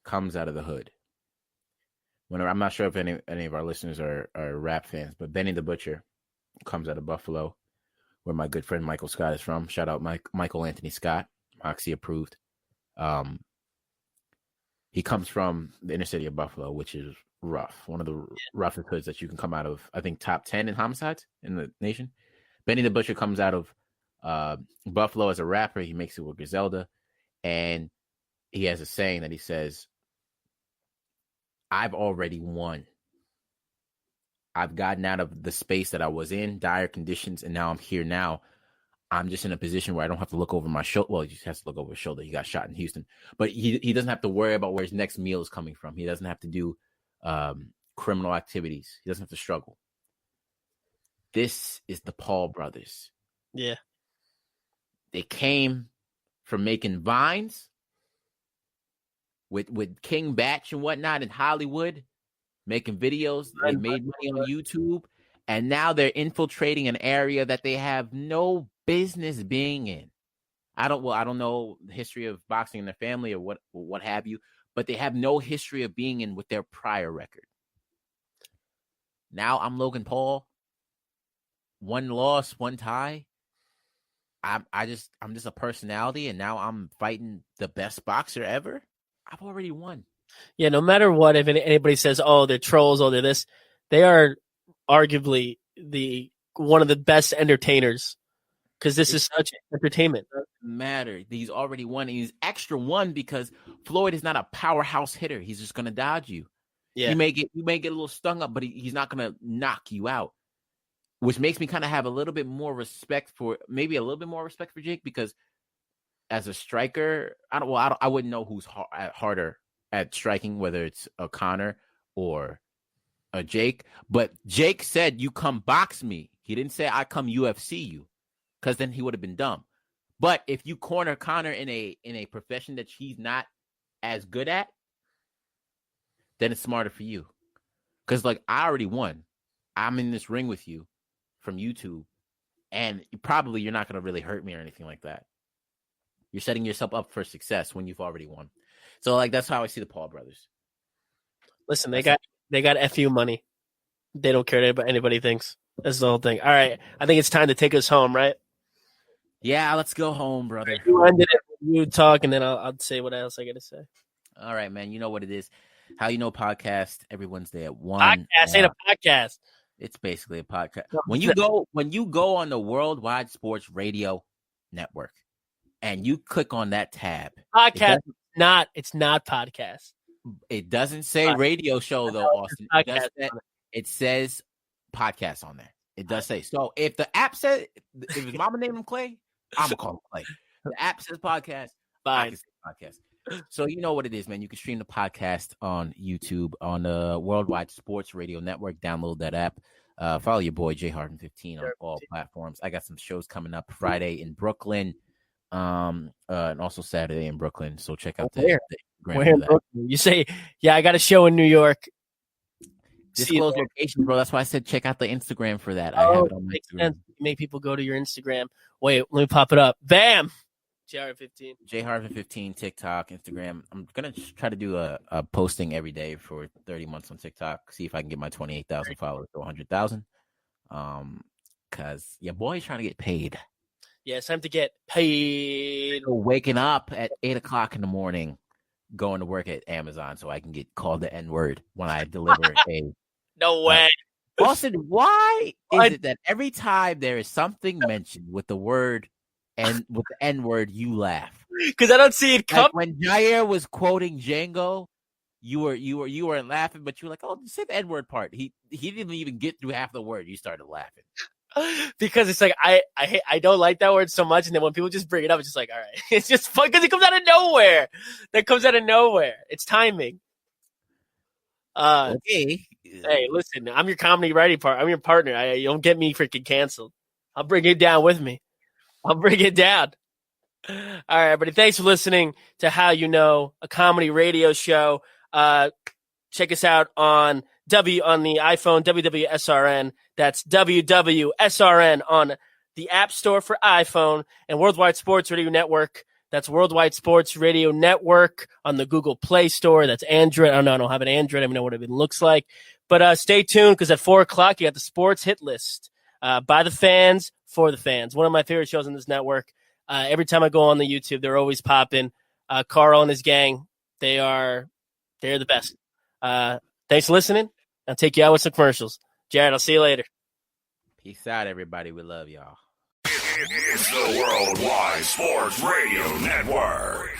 comes out of the hood. whenever, I'm not sure if any of our listeners are rap fans, but Benny the Butcher comes out of Buffalo, where my good friend Michael Scott is from. Shout out Michael Anthony Scott, Moxie approved. He comes from the inner city of Buffalo, which is rough. One of the roughest hoods that you can come out of. I think top 10 in homicides in the nation. Benny the Butcher comes out of Buffalo as a rapper. He makes it with Griselda, and he has a saying that he says, "I've already won. I've gotten out of the space that I was in, dire conditions, and now I'm here now. I'm just in a position where I don't have to look over my shoulder. Well, he just has to look over his shoulder. He got shot in Houston. But he doesn't have to worry about where his next meal is coming from. He doesn't have to do criminal activities. He doesn't have to struggle." This is the Paul brothers. Yeah. They came from making vines with King Batch and whatnot in Hollywood, making videos. They made money on YouTube, and now they're infiltrating an area that they have no business being in. I don't know the history of boxing in their family or what have you, but they have no history of being in with their prior record. Now I'm Logan Paul. One loss, one tie. I'm just a personality, and now I'm fighting the best boxer ever. I've already won. Yeah, no matter what, if anybody says, "Oh, they're trolls," "Oh, they're this," they are arguably one of the best entertainers, because this is such entertainment. It doesn't matter. He's already won. He's extra one because Floyd is not a powerhouse hitter. He's just gonna dodge you. Yeah, you may get a little stung up, but he's not gonna knock you out. Which makes me kind of have a little bit more respect for Jake, because as a striker, I wouldn't know who's harder at striking, whether it's a Conor or a Jake. But Jake said, "You come box me." He didn't say, "I come UFC you," because then he would have been dumb. But if you corner Conor in a profession that he's not as good at, then it's smarter for you. Because like, I already won. I'm in this ring with you from YouTube, and you're not going to really hurt me or anything like that. You're setting yourself up for success when you've already won. So like, that's how I see the Paul brothers. Listen, they got FU money. They don't care what anybody thinks. That's the whole thing. All right, I think it's time to take us home, right? Yeah, let's go home, brother. You ended it. You talk, and then I'll say what else I got to say. All right, man. You know what it is. How You Know podcast every Wednesday at 1. Podcast ain't a podcast. It's basically a podcast. When you go on the Worldwide Sports Radio Network and you click on that tab, podcast, it's not podcast. It doesn't say radio show though, Austin. It says podcast on there. It does say. So if the app says, if his mama named him Clay, I'm gonna call him Clay. The app says podcast. I can say podcast. So you know what it is, man. You can stream the podcast on YouTube on the Worldwide Sports Radio Network. Download that app. Follow your boy Jay Harden 15 on all platforms. I got some shows coming up Friday in Brooklyn, and also Saturday in Brooklyn. So check out the Where in Brooklyn? You say, yeah, I got a show in New York. Disclose location, bro. That's why I said check out the Instagram for that. I have it on my Instagram. Sense. Make people go to your Instagram. Wait, let me pop it up. Bam. JR15. JHarvin15, TikTok, Instagram. I'm going to try to do a posting every day for 30 months on TikTok. See if I can get my 28,000 followers to 100,000. Because your boy's trying to get paid. Yeah, it's time to get paid. So waking up at 8 o'clock in the morning, going to work at Amazon so I can get called the N-word when I deliver a... No way. Austin, why is it that every time there is something mentioned with the word and with the N-word, you laugh? Because I don't see it come. Like when Jair was quoting Django, you weren't laughing, but you were like, "Oh, say the N-word part." He didn't even get through half the word. You started laughing because it's like I don't like that word so much, and then when people just bring it up, it's just like, all right, it's just fun because it comes out of nowhere. That comes out of nowhere. It's timing. Okay. Hey, listen, I'm your comedy writing partner. I'm your partner. You don't get me freaking canceled. I'll bring it down with me. I'll bring it down. All right, everybody. Thanks for listening to How You Know, a comedy radio show. Check us out on the iPhone, WWSRN. That's WWSRN on the App Store for iPhone, and Worldwide Sports Radio Network That's Worldwide Sports Radio Network on the Google Play Store. That's Android. I don't have an Android. I don't even know what it even looks like. But stay tuned because at 4 o'clock, you got the Sports Hit List by the fans, for the fans. One of my favorite shows on this network. Every time I go on the YouTube, they're always popping. Carl and his gang, they're the best. Thanks for listening. I'll take you out with some commercials. Jared, I'll see you later. Peace out, everybody. We love y'all. It's the Worldwide Sports Radio Network.